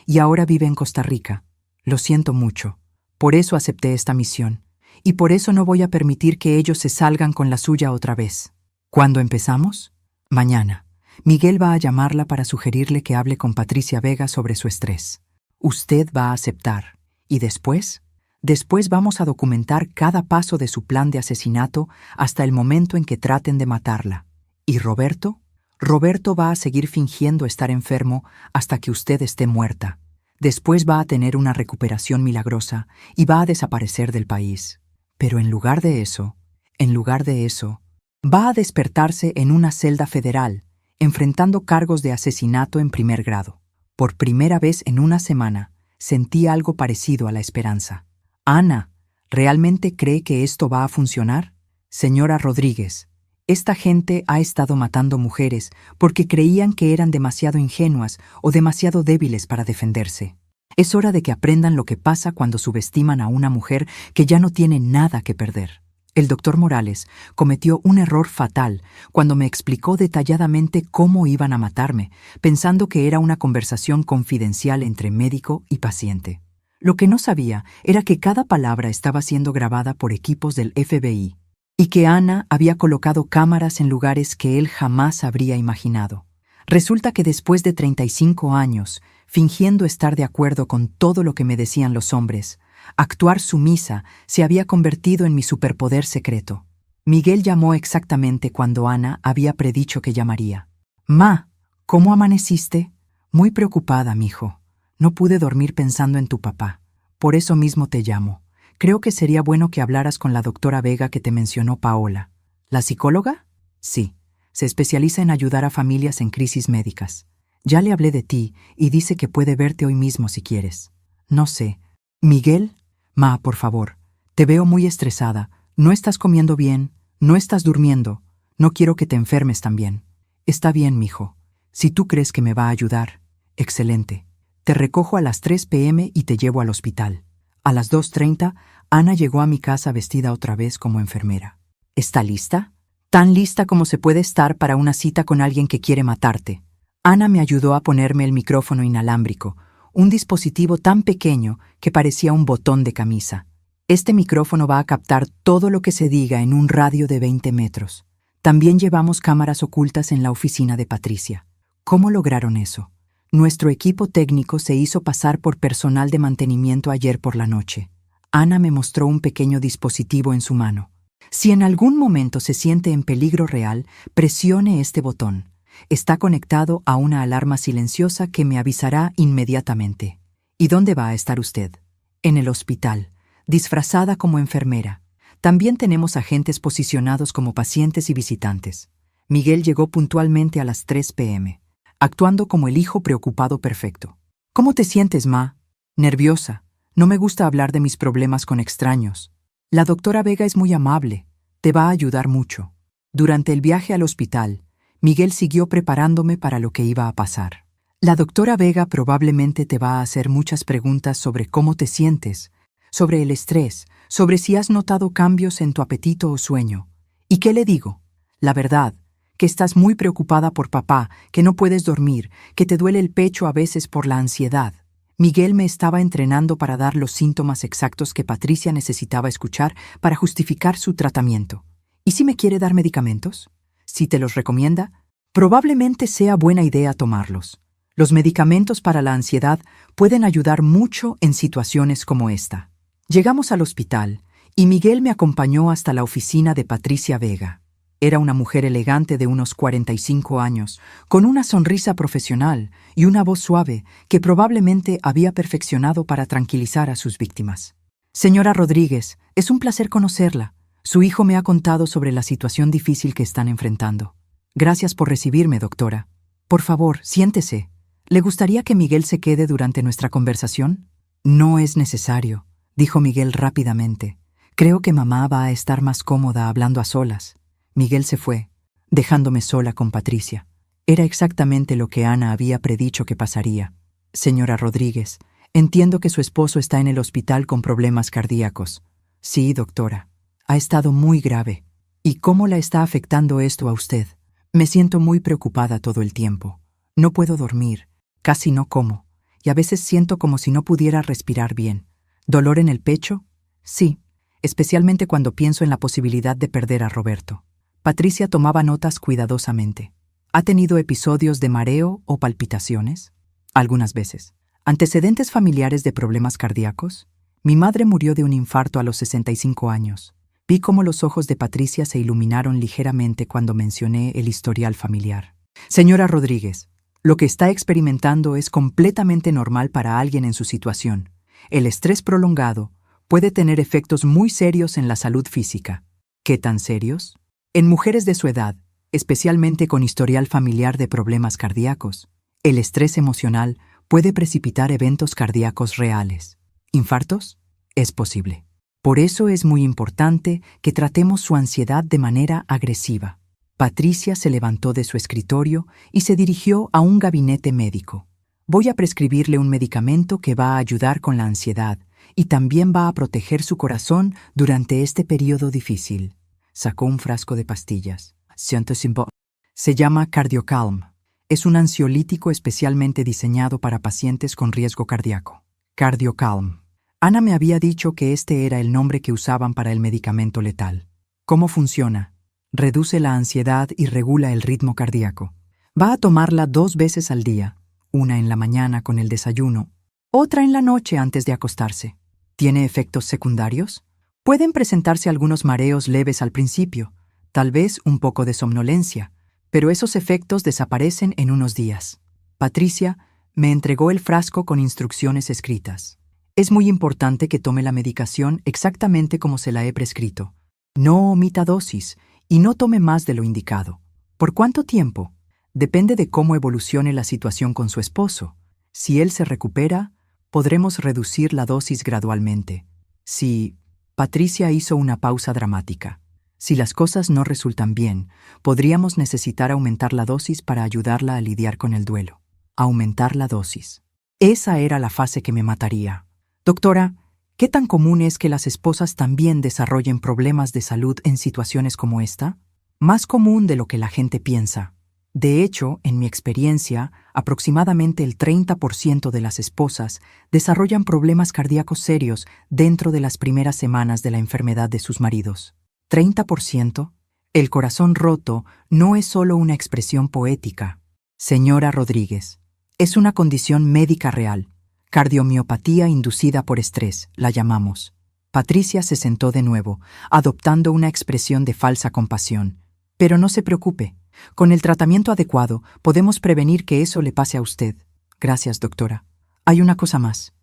y ahora vive en Costa Rica. Lo siento mucho. Por eso acepté esta misión. Y por eso no voy a permitir que ellos se salgan con la suya otra vez. ¿Cuándo empezamos? Mañana. Miguel va a llamarla para sugerirle que hable con Patricia Vega sobre su estrés. Usted va a aceptar. ¿Y después? Después vamos a documentar cada paso de su plan de asesinato hasta el momento en que traten de matarla. ¿Y Roberto? Roberto va a seguir fingiendo estar enfermo hasta que usted esté muerta. Después va a tener una recuperación milagrosa y va a desaparecer del país. Pero en lugar de eso, va a despertarse en una celda federal, enfrentando cargos de asesinato en primer grado. Por primera vez en una semana, sentí algo parecido a la esperanza. Ana, ¿realmente cree que esto va a funcionar? Señora Rodríguez, esta gente ha estado matando mujeres porque creían que eran demasiado ingenuas o demasiado débiles para defenderse. Es hora de que aprendan lo que pasa cuando subestiman a una mujer que ya no tiene nada que perder. El doctor Morales cometió un error fatal cuando me explicó detalladamente cómo iban a matarme, pensando que era una conversación confidencial entre médico y paciente. Lo que no sabía era que cada palabra estaba siendo grabada por equipos del FBI y que Ana había colocado cámaras en lugares que él jamás habría imaginado. Resulta que después de 35 años, fingiendo estar de acuerdo con todo lo que me decían los hombres, actuar sumisa se había convertido en mi superpoder secreto. Miguel llamó exactamente cuando Ana había predicho que llamaría. «Ma, ¿cómo amaneciste?» «Muy preocupada, mijo. No pude dormir pensando en tu papá. Por eso mismo te llamo. Creo que sería bueno que hablaras con la doctora Vega que te mencionó Paola». «¿La psicóloga?» «Sí. Se especializa en ayudar a familias en crisis médicas. Ya le hablé de ti y dice que puede verte hoy mismo si quieres». «No sé. Miguel, ma, por favor. Te veo muy estresada. No estás comiendo bien, no estás durmiendo. No quiero que te enfermes también». «Está bien, mijo. Si tú crees que me va a ayudar, excelente. Te recojo a las 3 p.m. y te llevo al hospital». A las 2:30, Ana llegó a mi casa vestida otra vez como enfermera. «¿Está lista?» «Tan lista como se puede estar para una cita con alguien que quiere matarte». Ana me ayudó a ponerme el micrófono inalámbrico, un dispositivo tan pequeño que parecía un botón de camisa. Este micrófono va a captar todo lo que se diga en un radio de 20 metros. También llevamos cámaras ocultas en la oficina de Patricia. ¿Cómo lograron eso? Nuestro equipo técnico se hizo pasar por personal de mantenimiento ayer por la noche. Ana me mostró un pequeño dispositivo en su mano. Si en algún momento se siente en peligro real, presione este botón. Está conectado a una alarma silenciosa que me avisará inmediatamente. ¿Y dónde va a estar usted? En el hospital, disfrazada como enfermera. También tenemos agentes posicionados como pacientes y visitantes. Miguel llegó puntualmente a las 3 p.m., actuando como el hijo preocupado perfecto. ¿Cómo te sientes, ma? Nerviosa. No me gusta hablar de mis problemas con extraños. La doctora Vega es muy amable. Te va a ayudar mucho. Durante el viaje al hospital, Miguel siguió preparándome para lo que iba a pasar. La doctora Vega probablemente te va a hacer muchas preguntas sobre cómo te sientes, sobre el estrés, sobre si has notado cambios en tu apetito o sueño. ¿Y qué le digo? La verdad, que estás muy preocupada por papá, que no puedes dormir, que te duele el pecho a veces por la ansiedad. Miguel me estaba entrenando para dar los síntomas exactos que Patricia necesitaba escuchar para justificar su tratamiento. ¿Y si me quiere dar medicamentos? Si te los recomienda, probablemente sea buena idea tomarlos. Los medicamentos para la ansiedad pueden ayudar mucho en situaciones como esta. Llegamos al hospital y Miguel me acompañó hasta la oficina de Patricia Vega. Era una mujer elegante de unos 45 años, con una sonrisa profesional y una voz suave que probablemente había perfeccionado para tranquilizar a sus víctimas. «Señora Rodríguez, es un placer conocerla. Su hijo me ha contado sobre la situación difícil que están enfrentando. Gracias por recibirme, doctora. Por favor, siéntese. ¿Le gustaría que Miguel se quede durante nuestra conversación?» «No es necesario», dijo Miguel rápidamente. «Creo que mamá va a estar más cómoda hablando a solas». Miguel se fue, dejándome sola con Patricia. Era exactamente lo que Ana había predicho que pasaría. «Señora Rodríguez, entiendo que su esposo está en el hospital con problemas cardíacos». «Sí, doctora. Ha estado muy grave». «¿Y cómo la está afectando esto a usted?» «Me siento muy preocupada todo el tiempo. No puedo dormir, casi no como, y a veces siento como si no pudiera respirar bien. ¿Dolor en el pecho?» «Sí, especialmente cuando pienso en la posibilidad de perder a Roberto». Patricia tomaba notas cuidadosamente. ¿Ha tenido episodios de mareo o palpitaciones? Algunas veces. ¿Antecedentes familiares de problemas cardíacos? Mi madre murió de un infarto a los 65 años. Vi cómo los ojos de Patricia se iluminaron ligeramente cuando mencioné el historial familiar. Señora Rodríguez, lo que está experimentando es completamente normal para alguien en su situación. El estrés prolongado puede tener efectos muy serios en la salud física. ¿Qué tan serios? En mujeres de su edad, especialmente con historial familiar de problemas cardíacos, el estrés emocional puede precipitar eventos cardíacos reales. ¿Infartos? Es posible. Por eso es muy importante que tratemos su ansiedad de manera agresiva. Patricia se levantó de su escritorio y se dirigió a un gabinete médico. Voy a prescribirle un medicamento que va a ayudar con la ansiedad y también va a proteger su corazón durante este periodo difícil. Sacó un frasco de pastillas. Se llama CardioCalm. Es un ansiolítico especialmente diseñado para pacientes con riesgo cardíaco. CardioCalm. Ana me había dicho que este era el nombre que usaban para el medicamento letal. ¿Cómo funciona? Reduce la ansiedad y regula el ritmo cardíaco. Va a tomarla 2 veces al día, una en la mañana con el desayuno, otra en la noche antes de acostarse. ¿Tiene efectos secundarios? Pueden presentarse algunos mareos leves al principio, tal vez un poco de somnolencia, pero esos efectos desaparecen en unos días. Patricia me entregó el frasco con instrucciones escritas. Es muy importante que tome la medicación exactamente como se la he prescrito. No omita dosis y no tome más de lo indicado. ¿Por cuánto tiempo? Depende de cómo evolucione la situación con su esposo. Si él se recupera, podremos reducir la dosis gradualmente. Patricia hizo una pausa dramática. Si las cosas no resultan bien, podríamos necesitar aumentar la dosis para ayudarla a lidiar con el duelo. Aumentar la dosis. Esa era la fase que me mataría. Doctora, ¿qué tan común es que las esposas también desarrollen problemas de salud en situaciones como esta? Más común de lo que la gente piensa. De hecho, en mi experiencia, aproximadamente el 30% de las esposas desarrollan problemas cardíacos serios dentro de las primeras semanas de la enfermedad de sus maridos. ¿30%? El corazón roto no es solo una expresión poética. Señora Rodríguez, es una condición médica real. Cardiomiopatía inducida por estrés, la llamamos. Patricia se sentó de nuevo, adoptando una expresión de falsa compasión. Pero no se preocupe. Con el tratamiento adecuado, podemos prevenir que eso le pase a usted. Gracias, doctora. Hay una cosa más.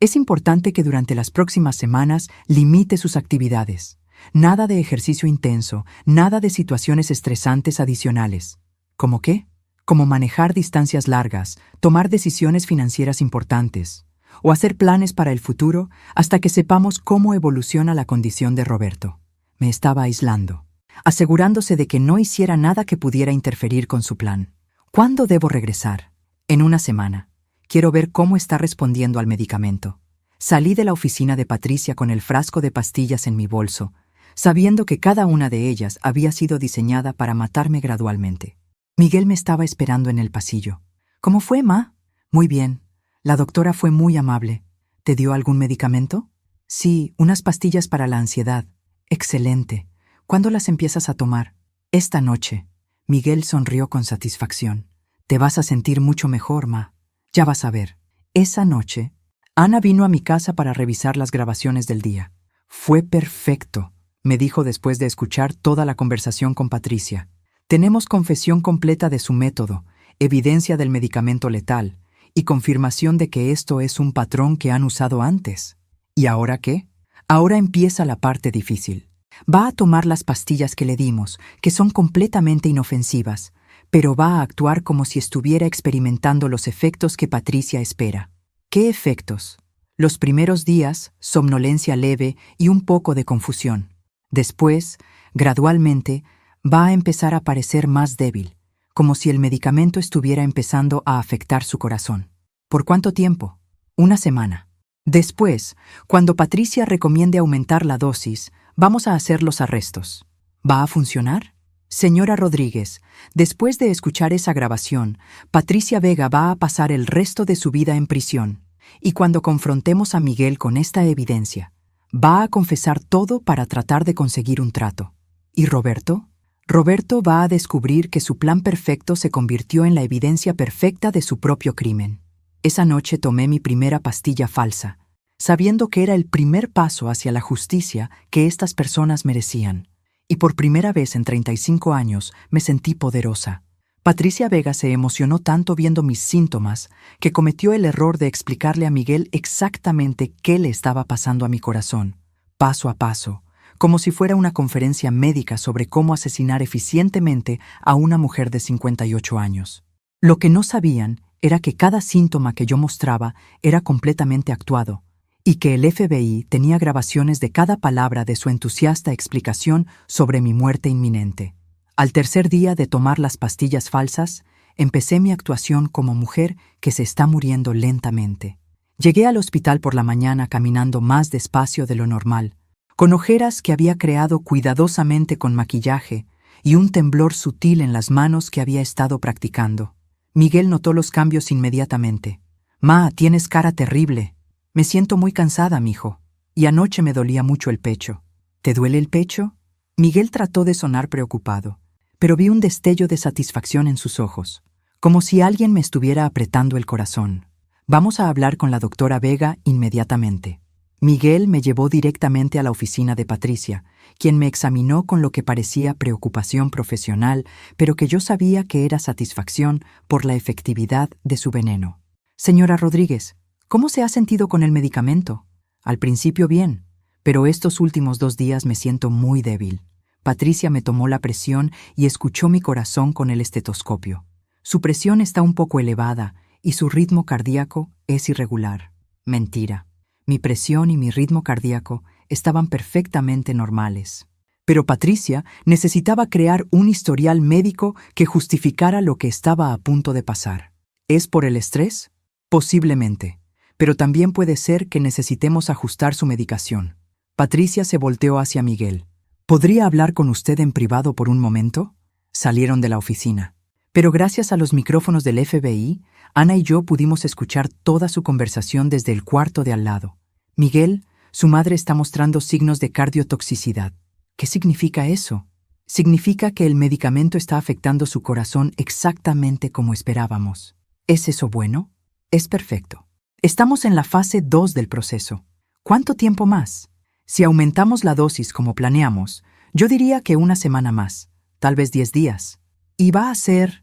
Es importante que durante las próximas semanas limite sus actividades. Nada de ejercicio intenso, nada de situaciones estresantes adicionales. ¿Cómo qué? Como manejar distancias largas, tomar decisiones financieras importantes, o hacer planes para el futuro hasta que sepamos cómo evoluciona la condición de Roberto. Me estaba aislando, asegurándose de que no hiciera nada que pudiera interferir con su plan. ¿Cuándo debo regresar? En una semana. Quiero ver cómo está respondiendo al medicamento. Salí de la oficina de Patricia con el frasco de pastillas en mi bolso, sabiendo que cada una de ellas había sido diseñada para matarme gradualmente. Miguel me estaba esperando en el pasillo. ¿Cómo fue, ma? Muy bien. La doctora fue muy amable. ¿Te dio algún medicamento? Sí, unas pastillas para la ansiedad. Excelente. ¿Cuándo las empiezas a tomar? Esta noche. Miguel sonrió con satisfacción. Te vas a sentir mucho mejor, ma. Ya vas a ver. Esa noche, Ana vino a mi casa para revisar las grabaciones del día. Fue perfecto, me dijo después de escuchar toda la conversación con Patricia. Tenemos confesión completa de su método, evidencia del medicamento letal y confirmación de que esto es un patrón que han usado antes. ¿Y ahora qué? Ahora empieza la parte difícil. Va a tomar las pastillas que le dimos, que son completamente inofensivas, pero va a actuar como si estuviera experimentando los efectos que Patricia espera. ¿Qué efectos? Los primeros días, somnolencia leve y un poco de confusión. Después, gradualmente, va a empezar a parecer más débil, como si el medicamento estuviera empezando a afectar su corazón. ¿Por cuánto tiempo? Una semana. Después, cuando Patricia recomiende aumentar la dosis, vamos a hacer los arrestos. ¿Va a funcionar? Señora Rodríguez, después de escuchar esa grabación, Patricia Vega va a pasar el resto de su vida en prisión, y cuando confrontemos a Miguel con esta evidencia, va a confesar todo para tratar de conseguir un trato. ¿Y Roberto? Roberto va a descubrir que su plan perfecto se convirtió en la evidencia perfecta de su propio crimen. Esa noche tomé mi primera pastilla falsa. sabiendo que era el primer paso hacia la justicia que estas personas merecían. Y por primera vez en 35 años me sentí poderosa. Patricia Vega se emocionó tanto viendo mis síntomas que cometió el error de explicarle a Miguel exactamente qué le estaba pasando a mi corazón, paso a paso, como si fuera una conferencia médica sobre cómo asesinar eficientemente a una mujer de 58 años. Lo que no sabían era que cada síntoma que yo mostraba era completamente actuado, y que el FBI tenía grabaciones de cada palabra de su entusiasta explicación sobre mi muerte inminente. Al tercer día de tomar las pastillas falsas, empecé mi actuación como mujer que se está muriendo lentamente. Llegué al hospital por la mañana caminando más despacio de lo normal, con ojeras que había creado cuidadosamente con maquillaje y un temblor sutil en las manos que había estado practicando. Miguel notó los cambios inmediatamente. «Ma, tienes cara terrible. Me siento muy cansada, mijo. Y anoche me dolía mucho el pecho». «¿Te duele el pecho?» Miguel trató de sonar preocupado, pero vi un destello de satisfacción en sus ojos, como si alguien me estuviera apretando el corazón. «Vamos a hablar con la doctora Vega inmediatamente». Miguel me llevó directamente a la oficina de Patricia, quien me examinó con lo que parecía preocupación profesional, pero que yo sabía que era satisfacción por la efectividad de su veneno. «Señora Rodríguez, ¿cómo se ha sentido con el medicamento?» «Al principio bien, pero estos últimos 2 días me siento muy débil». Patricia me tomó la presión y escuchó mi corazón con el estetoscopio. «Su presión está un poco elevada y su ritmo cardíaco es irregular». Mentira. Mi presión y mi ritmo cardíaco estaban perfectamente normales. Pero Patricia necesitaba crear un historial médico que justificara lo que estaba a punto de pasar. ¿Es por el estrés? Posiblemente. Pero también puede ser que necesitemos ajustar su medicación. Patricia se volteó hacia Miguel. «¿Podría hablar con usted en privado por un momento?» Salieron de la oficina. Pero gracias a los micrófonos del FBI, Ana y yo pudimos escuchar toda su conversación desde el cuarto de al lado. «Miguel, su madre está mostrando signos de cardiotoxicidad». «¿Qué significa eso?» «Significa que el medicamento está afectando su corazón exactamente como esperábamos». ¿Es eso bueno? Es perfecto. Estamos en la fase 2 del proceso. ¿Cuánto tiempo más? Si aumentamos la dosis como planeamos, yo diría que 1 semana más, tal vez 10 días. Y va a ser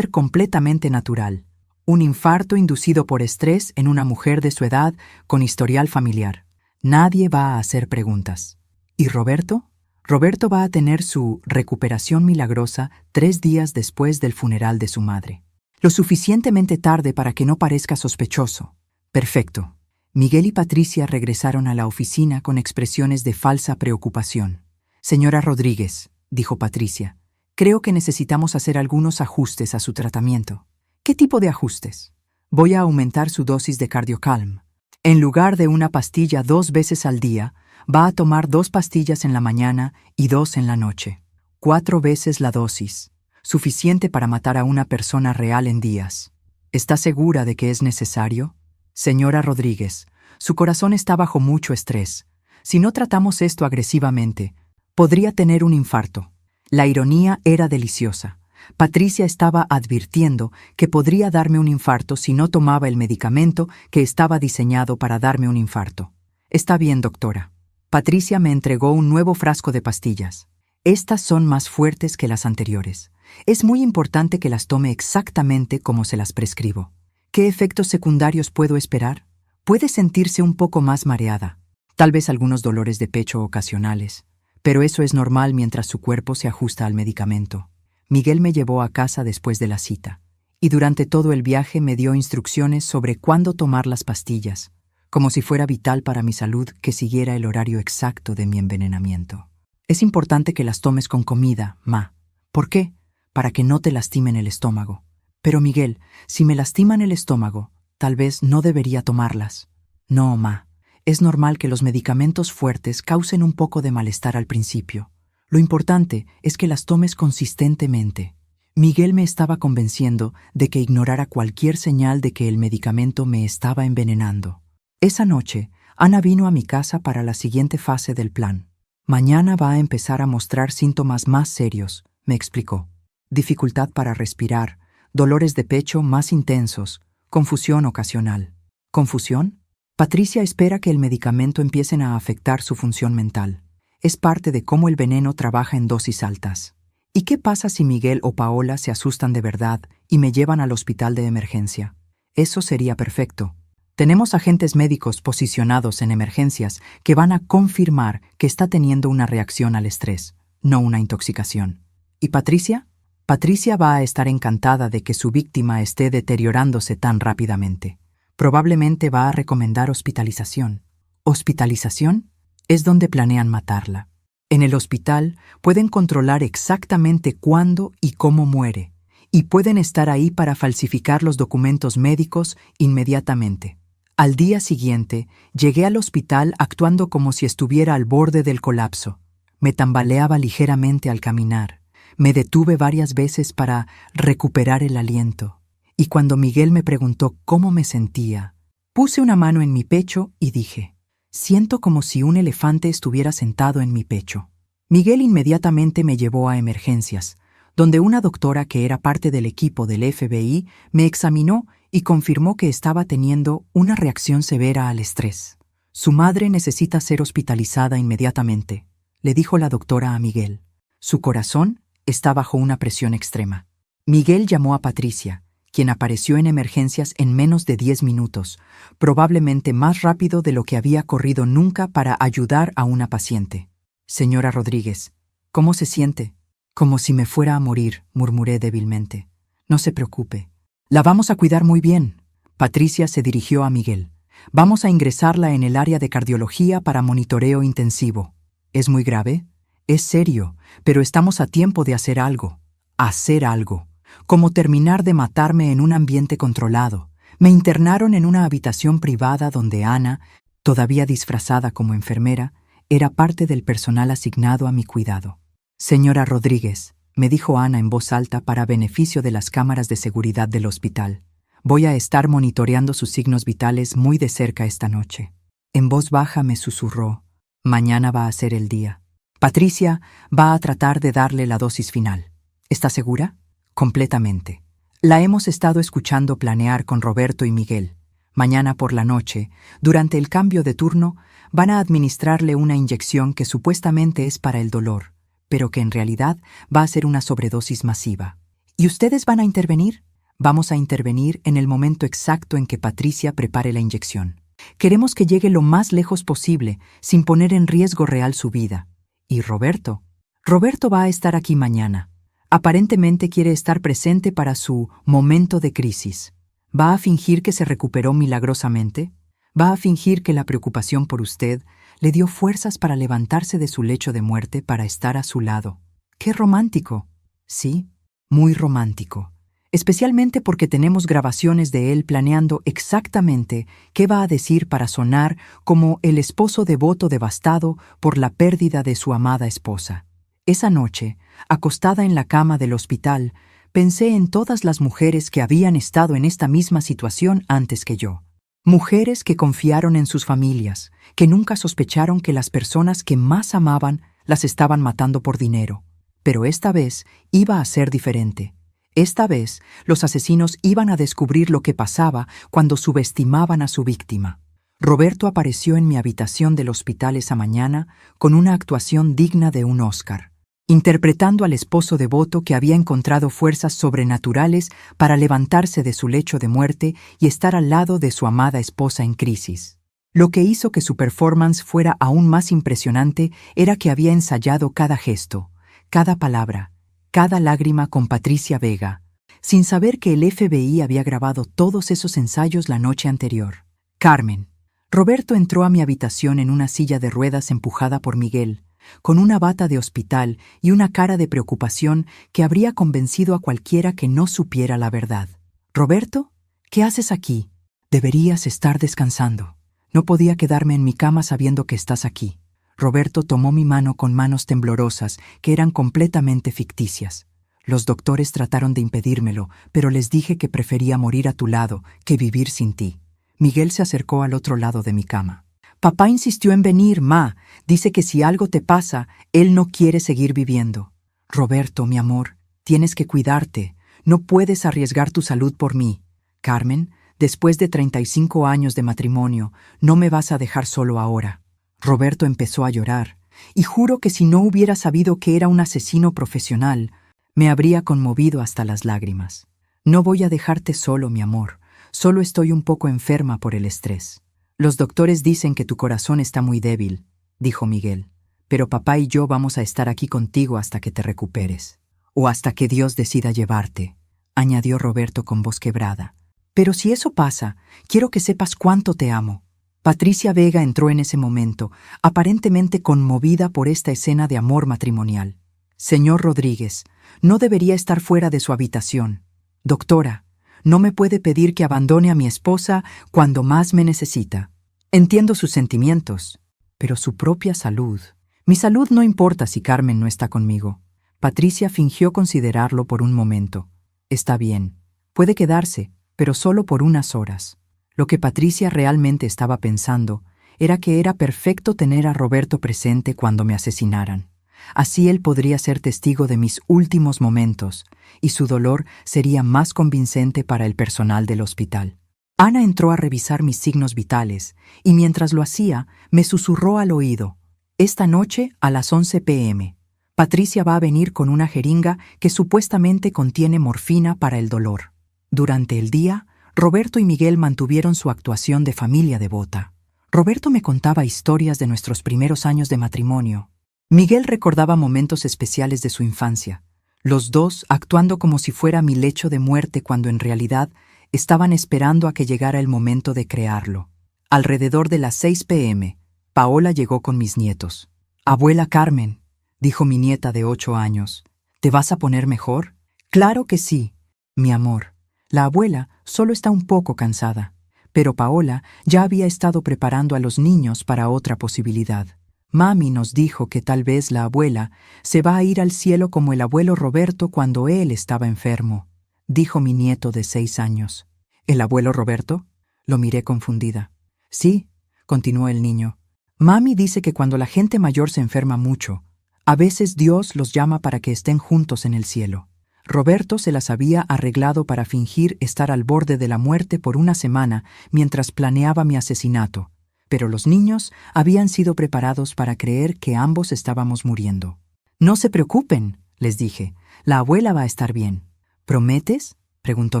completamente natural. Un infarto inducido por estrés en una mujer de su edad con historial familiar. Nadie va a hacer preguntas. ¿Y Roberto? Roberto va a tener su recuperación milagrosa 3 días después del funeral de su madre. Lo suficientemente tarde para que no parezca sospechoso. Perfecto. Miguel y Patricia regresaron a la oficina con expresiones de falsa preocupación. «Señora Rodríguez», dijo Patricia, «creo que necesitamos hacer algunos ajustes a su tratamiento». «¿Qué tipo de ajustes?» «Voy a aumentar su dosis de CardioCalm. En lugar de una pastilla 2 veces al día, va a tomar 2 pastillas en la mañana y 2 en la noche. 4 veces la dosis, suficiente para matar a una persona real en días. ¿Está segura de que es necesario?» «Señora Rodríguez, su corazón está bajo mucho estrés. Si no tratamos esto agresivamente, podría tener un infarto». La ironía era deliciosa. Patricia estaba advirtiendo que podría darme un infarto si no tomaba el medicamento que estaba diseñado para darme un infarto. «Está bien, doctora». Patricia me entregó un nuevo frasco de pastillas. «Estas son más fuertes que las anteriores. Es muy importante que las tome exactamente como se las prescribo». «¿Qué efectos secundarios puedo esperar?» «Puede sentirse un poco más mareada, tal vez algunos dolores de pecho ocasionales, pero eso es normal mientras su cuerpo se ajusta al medicamento». Miguel me llevó a casa después de la cita, y durante todo el viaje me dio instrucciones sobre cuándo tomar las pastillas, como si fuera vital para mi salud que siguiera el horario exacto de mi envenenamiento. «Es importante que las tomes con comida, ma». «¿Por qué?» «Para que no te lastimen el estómago». «Pero Miguel, si me lastiman el estómago, tal vez no debería tomarlas». «No, ma. Es normal que los medicamentos fuertes causen un poco de malestar al principio. Lo importante es que las tomes consistentemente». Miguel me estaba convenciendo de que ignorara cualquier señal de que el medicamento me estaba envenenando. Esa noche, Ana vino a mi casa para la siguiente fase del plan. «Mañana va a empezar a mostrar síntomas más serios», me explicó. «Dificultad para respirar, dolores de pecho más intensos, confusión ocasional». «¿Confusión?» Patricia espera que el medicamento empiece a afectar su función mental. Es parte de cómo el veneno trabaja en dosis altas. ¿Y qué pasa si Miguel o Paola se asustan de verdad y me llevan al hospital de emergencia? Eso sería perfecto. Tenemos agentes médicos posicionados en emergencias que van a confirmar que está teniendo una reacción al estrés, no una intoxicación. ¿Y Patricia? Patricia va a estar encantada de que su víctima esté deteriorándose tan rápidamente. Probablemente va a recomendar hospitalización. ¿Hospitalización? Es donde planean matarla. En el hospital pueden controlar exactamente cuándo y cómo muere, y pueden estar ahí para falsificar los documentos médicos inmediatamente. Al día siguiente, llegué al hospital actuando como si estuviera al borde del colapso. Me tambaleaba ligeramente al caminar. Me detuve varias veces para recuperar el aliento. Y cuando Miguel me preguntó cómo me sentía, puse una mano en mi pecho y dije: siento como si un elefante estuviera sentado en mi pecho. Miguel inmediatamente me llevó a emergencias, donde una doctora que era parte del equipo del FBI me examinó y confirmó que estaba teniendo una reacción severa al estrés. Su madre necesita ser hospitalizada inmediatamente, le dijo la doctora a Miguel. Su corazón está bajo una presión extrema. Miguel llamó a Patricia, quien apareció en emergencias en menos de 10 minutos, probablemente más rápido de lo que había corrido nunca para ayudar a una paciente. Señora Rodríguez, ¿cómo se siente? Como si me fuera a morir, murmuré débilmente. No se preocupe. La vamos a cuidar muy bien. Patricia se dirigió a Miguel. Vamos a ingresarla en el área de cardiología para monitoreo intensivo. ¿Es muy grave? Es serio, pero estamos a tiempo de hacer algo. Hacer algo. Como terminar de matarme en un ambiente controlado. Me internaron en una habitación privada donde Ana, todavía disfrazada como enfermera, era parte del personal asignado a mi cuidado. Señora Rodríguez, me dijo Ana en voz alta para beneficio de las cámaras de seguridad del hospital. Voy a estar monitoreando sus signos vitales muy de cerca esta noche. En voz baja me susurró: mañana va a ser el día. Patricia va a tratar de darle la dosis final. ¿Está segura? Completamente. La hemos estado escuchando planear con Roberto y Miguel. Mañana por la noche, durante el cambio de turno, van a administrarle una inyección que supuestamente es para el dolor, pero que en realidad va a ser una sobredosis masiva. ¿Y ustedes van a intervenir? Vamos a intervenir en el momento exacto en que Patricia prepare la inyección. Queremos que llegue lo más lejos posible, sin poner en riesgo real su vida. ¿Y Roberto? Roberto va a estar aquí mañana. Aparentemente quiere estar presente para su momento de crisis. ¿Va a fingir que se recuperó milagrosamente? ¿Va a fingir que la preocupación por usted le dio fuerzas para levantarse de su lecho de muerte para estar a su lado? ¡Qué romántico! Sí, muy romántico. Especialmente porque tenemos grabaciones de él planeando exactamente qué va a decir para sonar como el esposo devoto devastado por la pérdida de su amada esposa. Esa noche, acostada en la cama del hospital, pensé en todas las mujeres que habían estado en esta misma situación antes que yo. Mujeres que confiaron en sus familias, que nunca sospecharon que las personas que más amaban las estaban matando por dinero. Pero esta vez iba a ser diferente. Esta vez, los asesinos iban a descubrir lo que pasaba cuando subestimaban a su víctima. Roberto apareció en mi habitación del hospital esa mañana con una actuación digna de un Oscar, interpretando al esposo devoto que había encontrado fuerzas sobrenaturales para levantarse de su lecho de muerte y estar al lado de su amada esposa en crisis. Lo que hizo que su performance fuera aún más impresionante era que había ensayado cada gesto, cada palabra, cada lágrima con Patricia Vega, sin saber que el FBI había grabado todos esos ensayos la noche anterior. Carmen. Roberto entró a mi habitación en una silla de ruedas empujada por Miguel, con una bata de hospital y una cara de preocupación que habría convencido a cualquiera que no supiera la verdad. «Roberto, ¿qué haces aquí? Deberías estar descansando. No podía quedarme en mi cama sabiendo que estás aquí». Roberto tomó mi mano con manos temblorosas que eran completamente ficticias. Los doctores trataron de impedírmelo, pero les dije que prefería morir a tu lado que vivir sin ti. Miguel se acercó al otro lado de mi cama. «Papá insistió en venir, ma. Dice que si algo te pasa, él no quiere seguir viviendo». «Roberto, mi amor, tienes que cuidarte. No puedes arriesgar tu salud por mí». «Carmen, Después de 35 años de matrimonio, no me vas a dejar solo ahora. Roberto empezó a llorar, y juro que si no hubiera sabido que era un asesino profesional, me habría conmovido hasta las lágrimas. No voy a dejarte solo, mi amor. Solo estoy un poco enferma por el estrés. Los doctores dicen que tu corazón está muy débil, dijo Miguel. Pero papá y yo vamos a estar aquí contigo hasta que te recuperes. O hasta que Dios decida llevarte, añadió Roberto con voz quebrada. Pero si eso pasa, quiero que sepas cuánto te amo. Patricia Vega entró en ese momento, aparentemente conmovida por esta escena de amor matrimonial. Señor Rodríguez, no debería estar fuera de su habitación. Doctora, no me puede pedir que abandone a mi esposa cuando más me necesita. Entiendo sus sentimientos, pero su propia salud. Mi salud no importa si Carmen no está conmigo. Patricia fingió considerarlo por un momento. Está bien, puede quedarse, pero solo por unas horas. Lo que Patricia realmente estaba pensando era que era perfecto tener a Roberto presente cuando me asesinaran. Así él podría ser testigo de mis últimos momentos, y su dolor sería más convincente para el personal del hospital. Ana entró a revisar mis signos vitales, y mientras lo hacía, me susurró al oído: esta noche a las 11 p.m. Patricia va a venir con una jeringa que supuestamente contiene morfina para el dolor. Durante el día, Roberto y Miguel mantuvieron su actuación de familia devota. Roberto me contaba historias de nuestros primeros años de matrimonio. Miguel recordaba momentos especiales de su infancia, los dos actuando como si fuera mi lecho de muerte cuando en realidad estaban esperando a que llegara el momento de crearlo. Alrededor de las 6 p.m., Paola llegó con mis nietos. «Abuela Carmen», dijo mi nieta de 8 años, «¿te vas a poner mejor?» «Claro que sí, mi amor». La abuela solo está un poco cansada, pero Paola ya había estado preparando a los niños para otra posibilidad. Mami nos dijo que tal vez la abuela se va a ir al cielo como el abuelo Roberto cuando él estaba enfermo, dijo mi nieto de 6 años. ¿El abuelo Roberto? Lo miré confundida. Sí, continuó el niño. Mami dice que cuando la gente mayor se enferma mucho, a veces Dios los llama para que estén juntos en el cielo. Roberto se las había arreglado para fingir estar al borde de la muerte por una semana mientras planeaba mi asesinato, pero los niños habían sido preparados para creer que ambos estábamos muriendo. «No se preocupen», les dije, «la abuela va a estar bien». «¿Prometes?», preguntó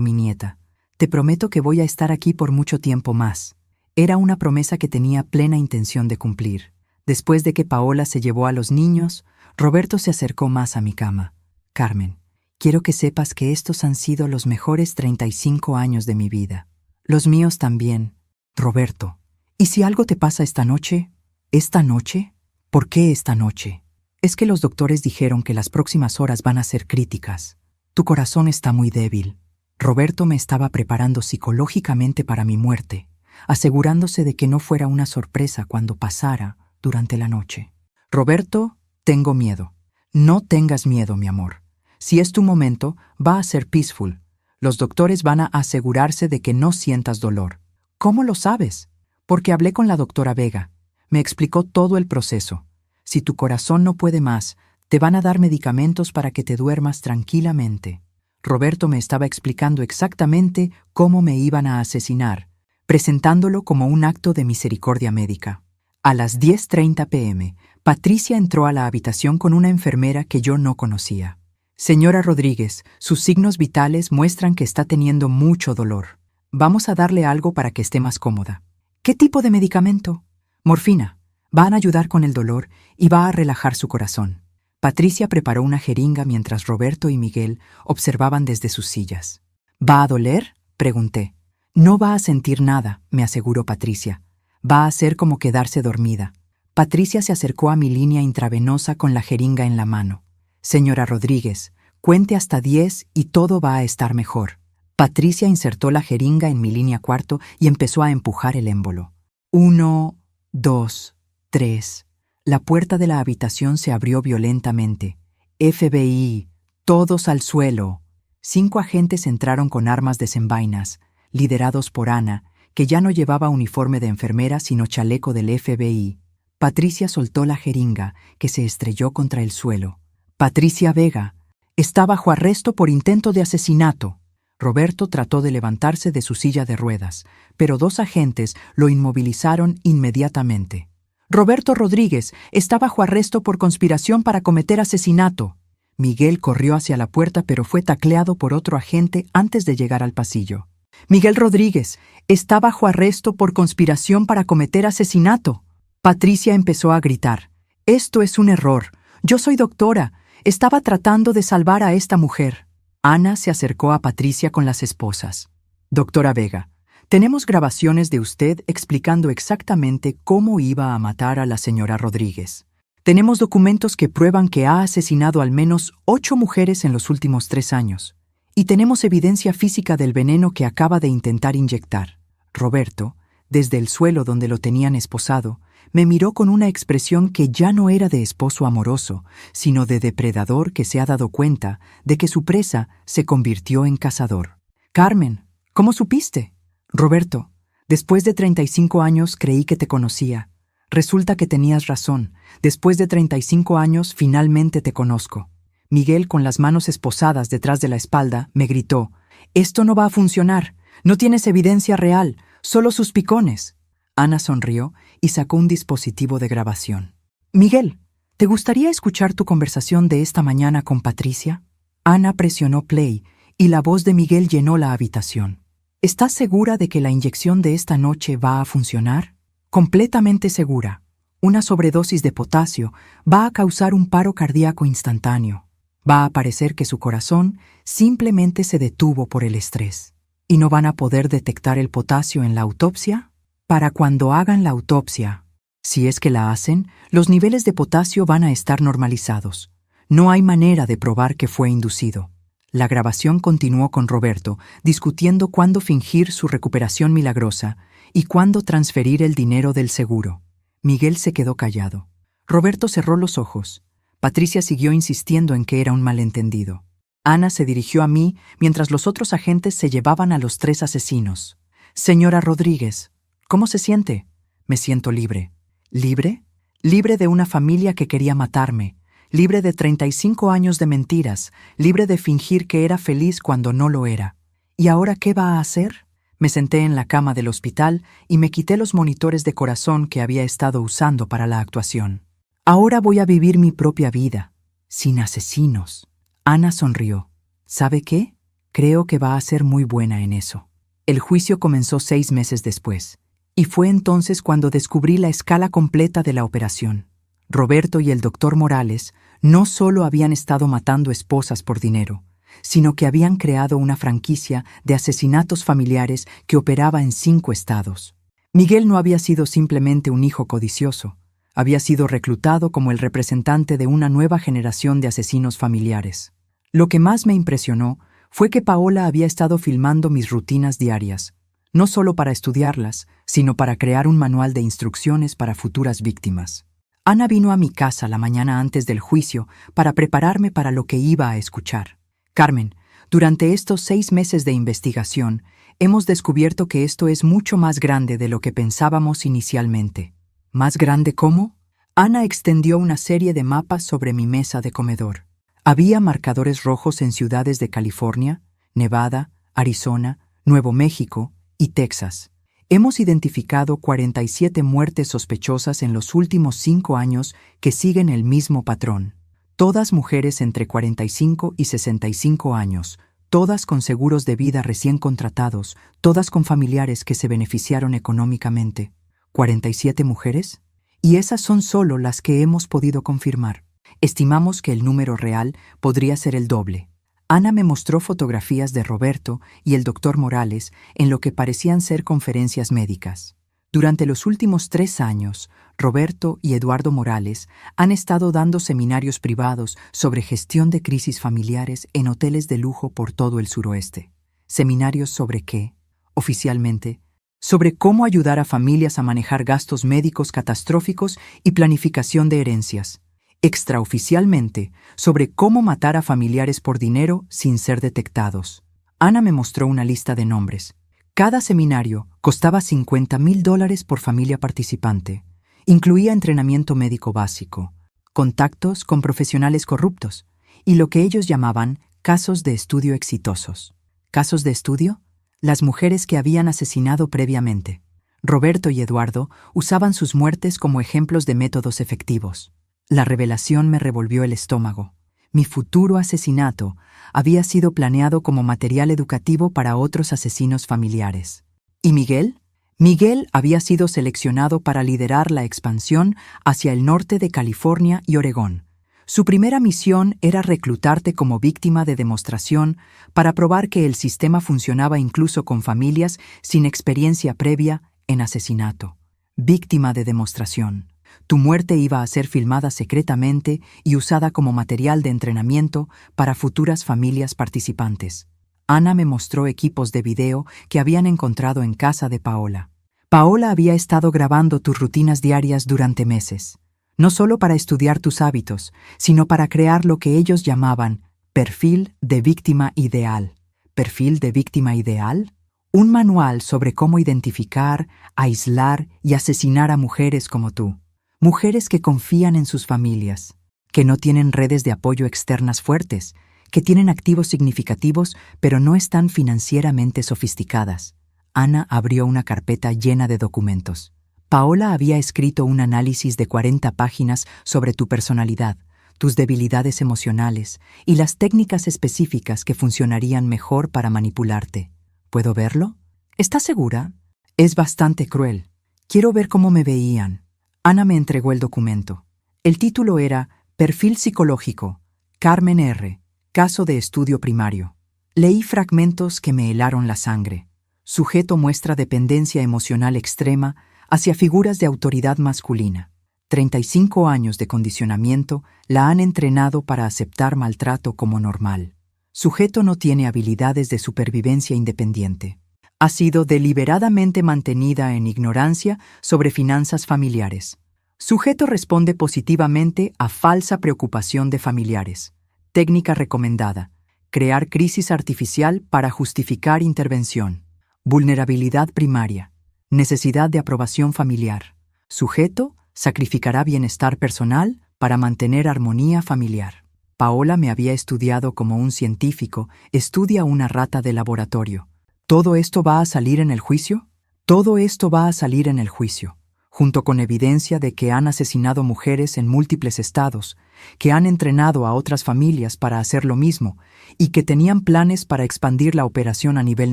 mi nieta. «Te prometo que voy a estar aquí por mucho tiempo más». Era una promesa que tenía plena intención de cumplir. Después de que Paola se llevó a los niños, Roberto se acercó más a mi cama. «Carmen, quiero que sepas que estos han sido los mejores 35 años de mi vida. Los míos también. Roberto, ¿y si algo te pasa esta noche?» «¿Esta noche? ¿Por qué esta noche?» «Es que los doctores dijeron que las próximas horas van a ser críticas. Tu corazón está muy débil». Roberto me estaba preparando psicológicamente para mi muerte, asegurándose de que no fuera una sorpresa cuando pasara durante la noche. «Roberto, tengo miedo». «No tengas miedo, mi amor. Si es tu momento, va a ser peaceful. Los doctores van a asegurarse de que no sientas dolor». «¿Cómo lo sabes?» «Porque hablé con la doctora Vega. Me explicó todo el proceso. Si tu corazón no puede más, te van a dar medicamentos para que te duermas tranquilamente». Roberto me estaba explicando exactamente cómo me iban a asesinar, presentándolo como un acto de misericordia médica. A las 10:30 p.m., Patricia entró a la habitación con una enfermera que yo no conocía. «Señora Rodríguez, sus signos vitales muestran que está teniendo mucho dolor. Vamos a darle algo para que esté más cómoda». «¿Qué tipo de medicamento?» «Morfina. Van a ayudar con el dolor y va a relajar su corazón». Patricia preparó una jeringa mientras Roberto y Miguel observaban desde sus sillas. «¿Va a doler?», pregunté. «No va a sentir nada», me aseguró Patricia. «Va a ser como quedarse dormida». Patricia se acercó a mi línea intravenosa con la jeringa en la mano. «Señora Rodríguez, cuente hasta 10 y todo va a estar mejor». Patricia insertó la jeringa en mi línea cuarto y empezó a empujar el émbolo. 1, 2, 3. La puerta de la habitación se abrió violentamente. «FBI, todos al suelo». 5 agentes entraron con armas desenvainas, liderados por Ana, que ya no llevaba uniforme de enfermera sino chaleco del FBI. Patricia soltó la jeringa, que se estrelló contra el suelo. «Patricia Vega está bajo arresto por intento de asesinato». Roberto trató de levantarse de su silla de ruedas, pero 2 agentes lo inmovilizaron inmediatamente. Roberto Rodríguez está bajo arresto por conspiración para cometer asesinato. Miguel corrió hacia la puerta, pero fue tacleado por otro agente antes de llegar al pasillo. Miguel Rodríguez está bajo arresto por conspiración para cometer asesinato. Patricia empezó a gritar. Esto es un error. Yo soy doctora. Estaba tratando de salvar a esta mujer. Ana se acercó a Patricia con las esposas. Doctora Vega, tenemos grabaciones de usted explicando exactamente cómo iba a matar a la señora Rodríguez. Tenemos documentos que prueban que ha asesinado al menos 8 mujeres en los últimos 3 años. Y tenemos evidencia física del veneno que acaba de intentar inyectar. Roberto, desde el suelo donde lo tenían esposado, me miró con una expresión que ya no era de esposo amoroso, sino de depredador que se ha dado cuenta de que su presa se convirtió en cazador. Carmen, ¿cómo supiste? Roberto, después de 35 años creí que te conocía. Resulta que tenías razón. Después de 35 años finalmente te conozco. Miguel, con las manos esposadas detrás de la espalda, me gritó: «Esto no va a funcionar. No tienes evidencia real, solo sus picones». Ana sonrió y sacó un dispositivo de grabación. «Miguel, ¿te gustaría escuchar tu conversación de esta mañana con Patricia?» Ana presionó play y la voz de Miguel llenó la habitación. «¿Estás segura de que la inyección de esta noche va a funcionar?» «Completamente segura. Una sobredosis de potasio va a causar un paro cardíaco instantáneo. Va a parecer que su corazón simplemente se detuvo por el estrés. ¿Y no van a poder detectar el potasio en la autopsia? Para cuando hagan la autopsia, si es que la hacen, los niveles de potasio van a estar normalizados. No hay manera de probar que fue inducido». La grabación continuó con Roberto discutiendo cuándo fingir su recuperación milagrosa y cuándo transferir el dinero del seguro. Miguel se quedó callado. Roberto cerró los ojos. Patricia siguió insistiendo en que era un malentendido. Ana se dirigió a mí mientras los otros agentes se llevaban a los 3 asesinos. «Señora Rodríguez, ¿cómo se siente?» «Me siento libre». «¿Libre?» «Libre de una familia que quería matarme. Libre de 35 años de mentiras. Libre de fingir que era feliz cuando no lo era. ¿Y ahora qué va a hacer?» Me senté en la cama del hospital y me quité los monitores de corazón que había estado usando para la actuación. «Ahora voy a vivir mi propia vida, sin asesinos». Ana sonrió. ¿Sabe qué? Creo que va a ser muy buena en eso. El juicio comenzó 6 meses después, y fue entonces cuando descubrí la escala completa de la operación. Roberto y el doctor Morales no solo habían estado matando esposas por dinero, sino que habían creado una franquicia de asesinatos familiares que operaba en 5 estados. Miguel no había sido simplemente un hijo codicioso, había sido reclutado como el representante de una nueva generación de asesinos familiares. Lo que más me impresionó fue que Paola había estado filmando mis rutinas diarias, no solo para estudiarlas, sino para crear un manual de instrucciones para futuras víctimas. Ana vino a mi casa la mañana antes del juicio para prepararme para lo que iba a escuchar. «Carmen, durante estos 6 meses de investigación, hemos descubierto que esto es mucho más grande de lo que pensábamos inicialmente». «¿Más grande cómo?» Ana extendió una serie de mapas sobre mi mesa de comedor. Había marcadores rojos en ciudades de California, Nevada, Arizona, Nuevo México y Texas. Hemos identificado 47 muertes sospechosas en los últimos 5 años que siguen el mismo patrón. Todas mujeres entre 45 y 65 años, todas con seguros de vida recién contratados, todas con familiares que se beneficiaron económicamente. ¿47 mujeres? Y esas son solo las que hemos podido confirmar. Estimamos que el número real podría ser el doble. Ana me mostró fotografías de Roberto y el doctor Morales en lo que parecían ser conferencias médicas. Durante los últimos 3 años, Roberto y Eduardo Morales han estado dando seminarios privados sobre gestión de crisis familiares en hoteles de lujo por todo el suroeste. ¿Seminarios sobre qué? Oficialmente, sobre cómo ayudar a familias a manejar gastos médicos catastróficos y planificación de herencias. Extraoficialmente, sobre cómo matar a familiares por dinero sin ser detectados. Ana me mostró una lista de nombres. Cada seminario costaba $50,000 por familia participante. Incluía entrenamiento médico básico, contactos con profesionales corruptos y lo que ellos llamaban casos de estudio exitosos. ¿Casos de estudio? Las mujeres que habían asesinado previamente. Roberto y Eduardo usaban sus muertes como ejemplos de métodos efectivos. La revelación me revolvió el estómago. Mi futuro asesinato había sido planeado como material educativo para otros asesinos familiares. ¿Y Miguel? Miguel había sido seleccionado para liderar la expansión hacia el norte de California y Oregón. Su primera misión era reclutarte como víctima de demostración para probar que el sistema funcionaba incluso con familias sin experiencia previa en asesinato. Víctima de demostración. Tu muerte iba a ser filmada secretamente y usada como material de entrenamiento para futuras familias participantes. Ana me mostró equipos de video que habían encontrado en casa de Paola. Paola había estado grabando tus rutinas diarias durante meses, no solo para estudiar tus hábitos, sino para crear lo que ellos llamaban perfil de víctima ideal. ¿Perfil de víctima ideal? Un manual sobre cómo identificar, aislar y asesinar a mujeres como tú. Mujeres que confían en sus familias, que no tienen redes de apoyo externas fuertes, que tienen activos significativos pero no están financieramente sofisticadas. Ana abrió una carpeta llena de documentos. Paola había escrito un análisis de 40 páginas sobre tu personalidad, tus debilidades emocionales y las técnicas específicas que funcionarían mejor para manipularte. ¿Puedo verlo? ¿Estás segura? Es bastante cruel. Quiero ver cómo me veían. Ana me entregó el documento. El título era Perfil psicológico, Carmen R., caso de estudio primario. Leí fragmentos que me helaron la sangre. Sujeto muestra dependencia emocional extrema hacia figuras de autoridad masculina. 35 años de condicionamiento la han entrenado para aceptar maltrato como normal. Sujeto no tiene habilidades de supervivencia independiente. Ha sido deliberadamente mantenida en ignorancia sobre finanzas familiares. Sujeto responde positivamente a falsa preocupación de familiares. Técnica recomendada: crear crisis artificial para justificar intervención. Vulnerabilidad primaria. Necesidad de aprobación familiar. Sujeto sacrificará bienestar personal para mantener armonía familiar. Paola me había estudiado como un científico estudia una rata de laboratorio. ¿Todo esto va a salir en el juicio? Todo esto va a salir en el juicio, junto con evidencia de que han asesinado mujeres en múltiples estados, que han entrenado a otras familias para hacer lo mismo y que tenían planes para expandir la operación a nivel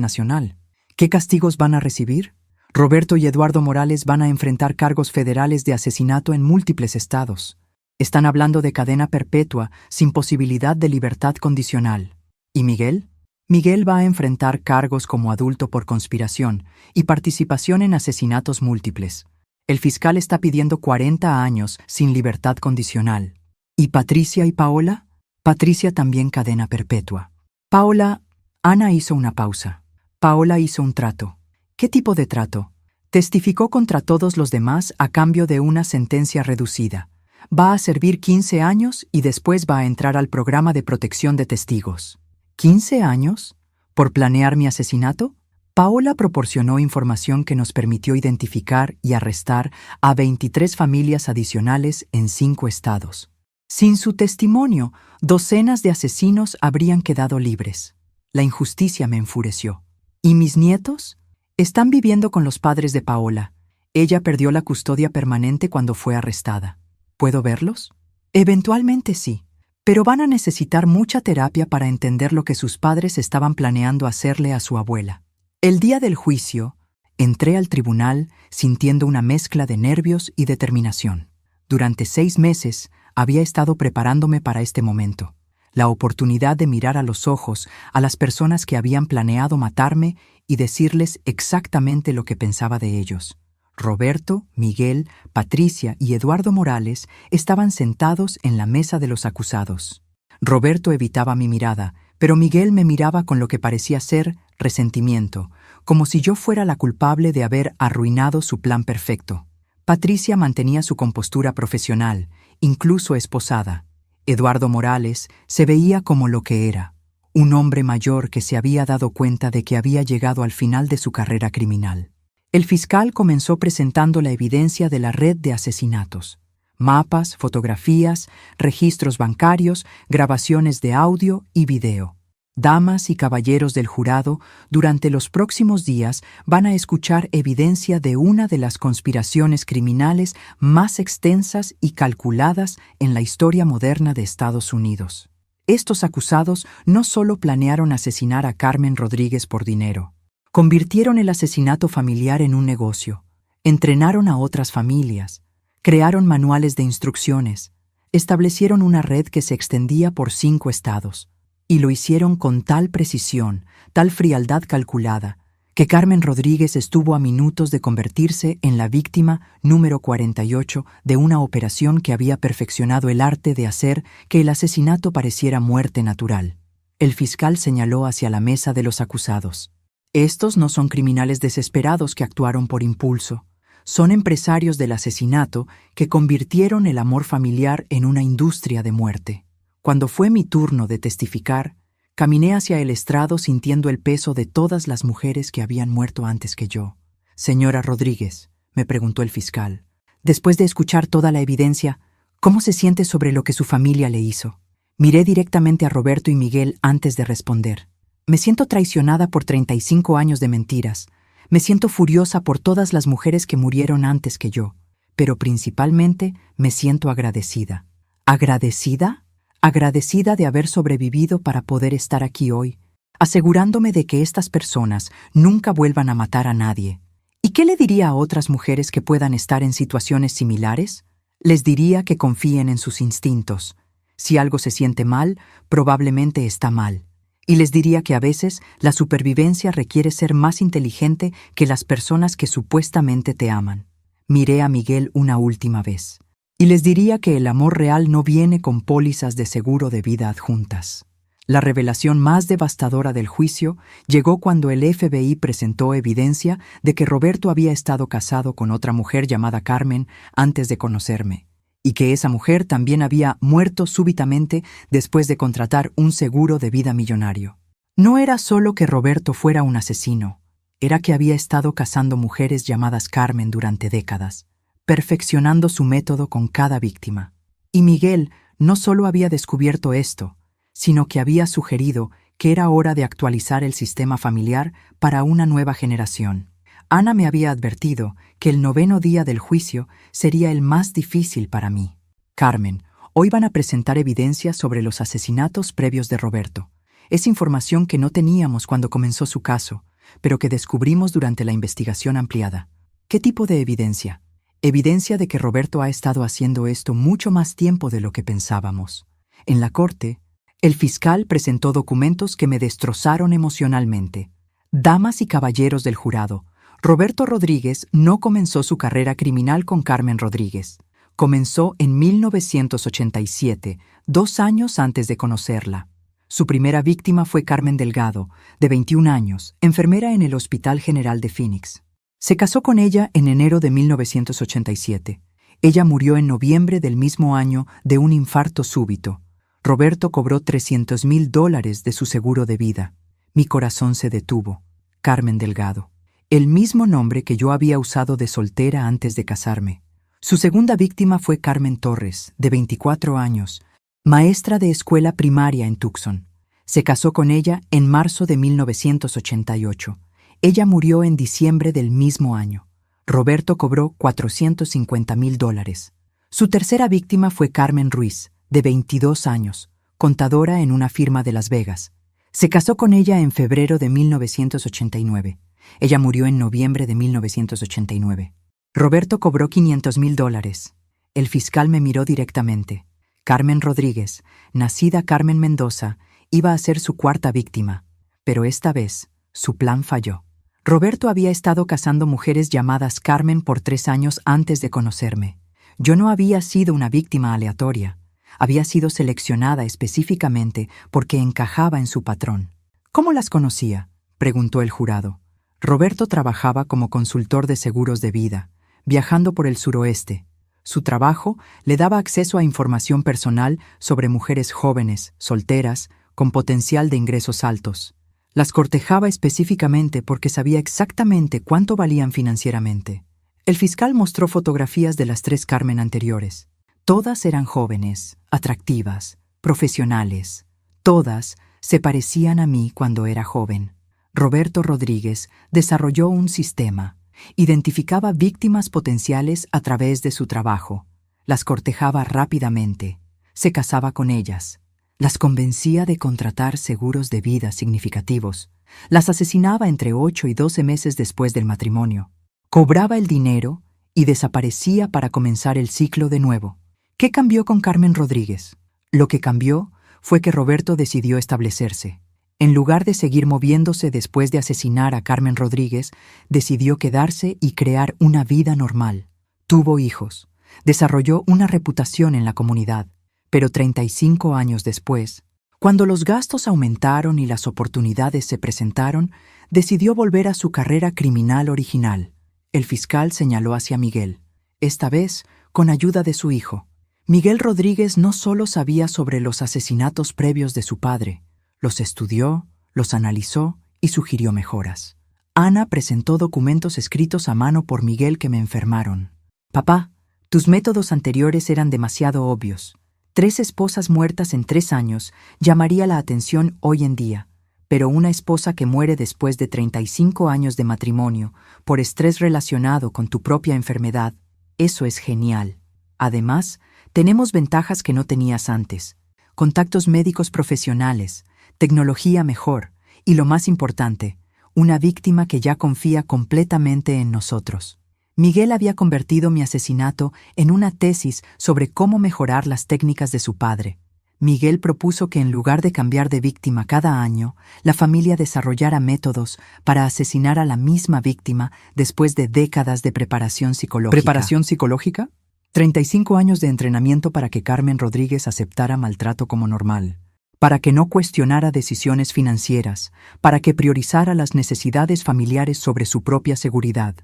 nacional. ¿Qué castigos van a recibir? Roberto y Eduardo Morales van a enfrentar cargos federales de asesinato en múltiples estados. Están hablando de cadena perpetua sin posibilidad de libertad condicional. ¿Y Miguel? Miguel va a enfrentar cargos como adulto por conspiración y participación en asesinatos múltiples. El fiscal está pidiendo 40 años sin libertad condicional. ¿Y Patricia y Paola? Patricia también cadena perpetua. Paola, Ana hizo una pausa. Paola hizo un trato. ¿Qué tipo de trato? Testificó contra todos los demás a cambio de una sentencia reducida. Va a servir 15 años y después va a entrar al programa de protección de testigos. ¿15 años? ¿Por planear mi asesinato? Paola proporcionó información que nos permitió identificar y arrestar a 23 familias adicionales en 5 estados. Sin su testimonio, docenas de asesinos habrían quedado libres. La injusticia me enfureció. ¿Y mis nietos? Están viviendo con los padres de Paola. Ella perdió la custodia permanente cuando fue arrestada. ¿Puedo verlos? Eventualmente sí. Pero van a necesitar mucha terapia para entender lo que sus padres estaban planeando hacerle a su abuela. El día del juicio, entré al tribunal sintiendo una mezcla de nervios y determinación. Durante 6 meses había estado preparándome para este momento, la oportunidad de mirar a los ojos a las personas que habían planeado matarme y decirles exactamente lo que pensaba de ellos. Roberto, Miguel, Patricia y Eduardo Morales estaban sentados en la mesa de los acusados. Roberto evitaba mi mirada, pero Miguel me miraba con lo que parecía ser resentimiento, como si yo fuera la culpable de haber arruinado su plan perfecto. Patricia mantenía su compostura profesional, incluso esposada. Eduardo Morales se veía como lo que era, un hombre mayor que se había dado cuenta de que había llegado al final de su carrera criminal. El fiscal comenzó presentando la evidencia de la red de asesinatos: mapas, fotografías, registros bancarios, grabaciones de audio y video. Damas y caballeros del jurado, durante los próximos días van a escuchar evidencia de una de las conspiraciones criminales más extensas y calculadas en la historia moderna de Estados Unidos. Estos acusados no solo planearon asesinar a Carmen Rodríguez por dinero, convirtieron el asesinato familiar en un negocio, entrenaron a otras familias, crearon manuales de instrucciones, establecieron una red que se extendía por 5 estados, y lo hicieron con tal precisión, tal frialdad calculada, que Carmen Rodríguez estuvo a minutos de convertirse en la víctima número 48 de una operación que había perfeccionado el arte de hacer que el asesinato pareciera muerte natural. El fiscal señaló hacia la mesa de los acusados. Estos no son criminales desesperados que actuaron por impulso. Son empresarios del asesinato que convirtieron el amor familiar en una industria de muerte. Cuando fue mi turno de testificar, caminé hacia el estrado sintiendo el peso de todas las mujeres que habían muerto antes que yo. «Señora Rodríguez», me preguntó el fiscal, después de escuchar toda la evidencia, ¿cómo se siente sobre lo que su familia le hizo? Miré directamente a Roberto y Miguel antes de responder. Me siento traicionada por 35 años de mentiras. Me siento furiosa por todas las mujeres que murieron antes que yo, pero principalmente me siento agradecida. ¿Agradecida? Agradecida de haber sobrevivido para poder estar aquí hoy, asegurándome de que estas personas nunca vuelvan a matar a nadie. ¿Y qué le diría a otras mujeres que puedan estar en situaciones similares? Les diría que confíen en sus instintos. Si algo se siente mal, probablemente está mal. Y les diría que a veces la supervivencia requiere ser más inteligente que las personas que supuestamente te aman. Miré a Miguel una última vez. Y les diría que el amor real no viene con pólizas de seguro de vida adjuntas. La revelación más devastadora del juicio llegó cuando el FBI presentó evidencia de que Roberto había estado casado con otra mujer llamada Carmen antes de conocerme, y que esa mujer también había muerto súbitamente después de contratar un seguro de vida millonario. No era solo que Roberto fuera un asesino, era que había estado casando mujeres llamadas Carmen durante décadas, perfeccionando su método con cada víctima. Y Miguel no solo había descubierto esto, sino que había sugerido que era hora de actualizar el sistema familiar para una nueva generación. Ana me había advertido que el 9º día del juicio sería el más difícil para mí. Carmen, hoy van a presentar evidencia sobre los asesinatos previos de Roberto. Es información que no teníamos cuando comenzó su caso, pero que descubrimos durante la investigación ampliada. ¿Qué tipo de evidencia? Evidencia de que Roberto ha estado haciendo esto mucho más tiempo de lo que pensábamos. En la corte, el fiscal presentó documentos que me destrozaron emocionalmente. Damas y caballeros del jurado, Roberto Rodríguez no comenzó su carrera criminal con Carmen Rodríguez. Comenzó en 1987, 2 años antes de conocerla. Su primera víctima fue Carmen Delgado, de 21 años, enfermera en el Hospital General de Phoenix. Se casó con ella en enero de 1987. Ella murió en noviembre del mismo año de un infarto súbito. Roberto cobró $300,000 de su seguro de vida. Mi corazón se detuvo. Carmen Delgado. El mismo nombre que yo había usado de soltera antes de casarme. Su segunda víctima fue Carmen Torres, de 24 años, maestra de escuela primaria en Tucson. Se casó con ella en marzo de 1988. Ella murió en diciembre del mismo año. Roberto cobró $450,000. Su tercera víctima fue Carmen Ruiz, de 22 años, contadora en una firma de Las Vegas. Se casó con ella en febrero de 1989. Ella murió en noviembre de 1989. Roberto cobró $500,000. El fiscal me miró directamente. Carmen Rodríguez, nacida Carmen Mendoza, iba a ser su cuarta víctima, pero esta vez su plan falló. Roberto había estado casando mujeres llamadas Carmen por 3 años antes de conocerme. Yo no había sido una víctima aleatoria. Había sido seleccionada específicamente porque encajaba en su patrón. ¿Cómo las conocía?, preguntó el jurado. Roberto trabajaba como consultor de seguros de vida, viajando por el suroeste. Su trabajo le daba acceso a información personal sobre mujeres jóvenes, solteras, con potencial de ingresos altos. Las cortejaba específicamente porque sabía exactamente cuánto valían financieramente. El fiscal mostró fotografías de las 3 Carmen anteriores. Todas eran jóvenes, atractivas, profesionales. Todas Se parecían a mí cuando era joven. Roberto Rodríguez desarrolló un sistema. Identificaba víctimas potenciales a través de su trabajo. Las cortejaba rápidamente. Se casaba con ellas. Las convencía de contratar seguros de vida significativos. Las asesinaba entre 8 y 12 meses después del matrimonio. Cobraba el dinero y desaparecía para comenzar el ciclo de nuevo. ¿Qué cambió con Carmen Rodríguez? Lo que cambió fue que Roberto decidió establecerse. En lugar de seguir moviéndose después de asesinar a Carmen Rodríguez, decidió quedarse y crear una vida normal. Tuvo hijos. Desarrolló una reputación en la comunidad. Pero 35 años después, cuando los gastos aumentaron y las oportunidades se presentaron, decidió volver a su carrera criminal original. El fiscal señaló hacia Miguel, esta vez con ayuda de su hijo. Miguel Rodríguez no solo sabía sobre los asesinatos previos de su padre, los estudió, los analizó y sugirió mejoras. Ana presentó documentos escritos a mano por Miguel que me enfermaron. Papá, tus métodos anteriores eran demasiado obvios. 3 esposas muertas en 3 años llamaría la atención hoy en día, pero una esposa que muere después de 35 años de matrimonio por estrés relacionado con tu propia enfermedad, eso es genial. Además, tenemos ventajas que no tenías antes: contactos médicos profesionales, tecnología mejor y, lo más importante, una víctima que ya confía completamente en nosotros. Miguel había convertido mi asesinato en una tesis sobre cómo mejorar las técnicas de su padre. Miguel propuso que en lugar de cambiar de víctima cada año, la familia desarrollara métodos para asesinar a la misma víctima después de décadas de preparación psicológica. ¿Preparación psicológica? 35 años de entrenamiento para que Carmen Rodríguez aceptara maltrato como normal, para que no cuestionara decisiones financieras, para que priorizara las necesidades familiares sobre su propia seguridad.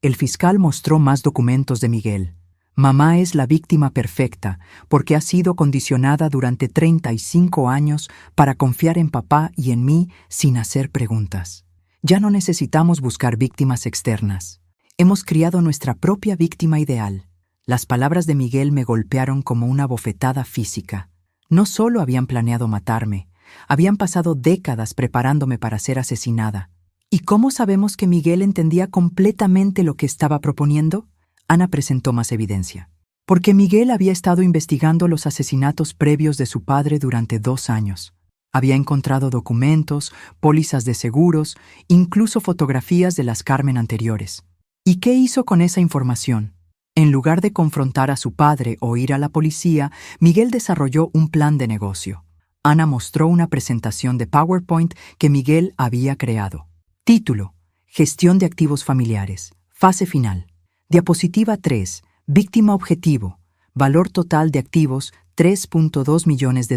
El fiscal mostró más documentos de Miguel. Mamá es la víctima perfecta porque ha sido condicionada durante 35 años para confiar en papá y en mí sin hacer preguntas. Ya no necesitamos buscar víctimas externas. Hemos criado nuestra propia víctima ideal. Las palabras de Miguel me golpearon como una bofetada física. No solo habían planeado matarme, habían pasado décadas preparándome para ser asesinada. ¿Y cómo sabemos que Miguel entendía completamente lo que estaba proponiendo? Ana presentó más evidencia. Porque Miguel había estado investigando los asesinatos previos de su padre durante 2 años. Había encontrado documentos, pólizas de seguros, incluso fotografías de las Carmen anteriores. ¿Y qué hizo con esa información? En lugar de confrontar a su padre o ir a la policía, Miguel desarrolló un plan de negocio. Ana mostró una presentación de PowerPoint que Miguel había creado. Título: Gestión de activos familiares. Fase final. Diapositiva 3. Víctima objetivo. Valor total de activos: $3.2 millones.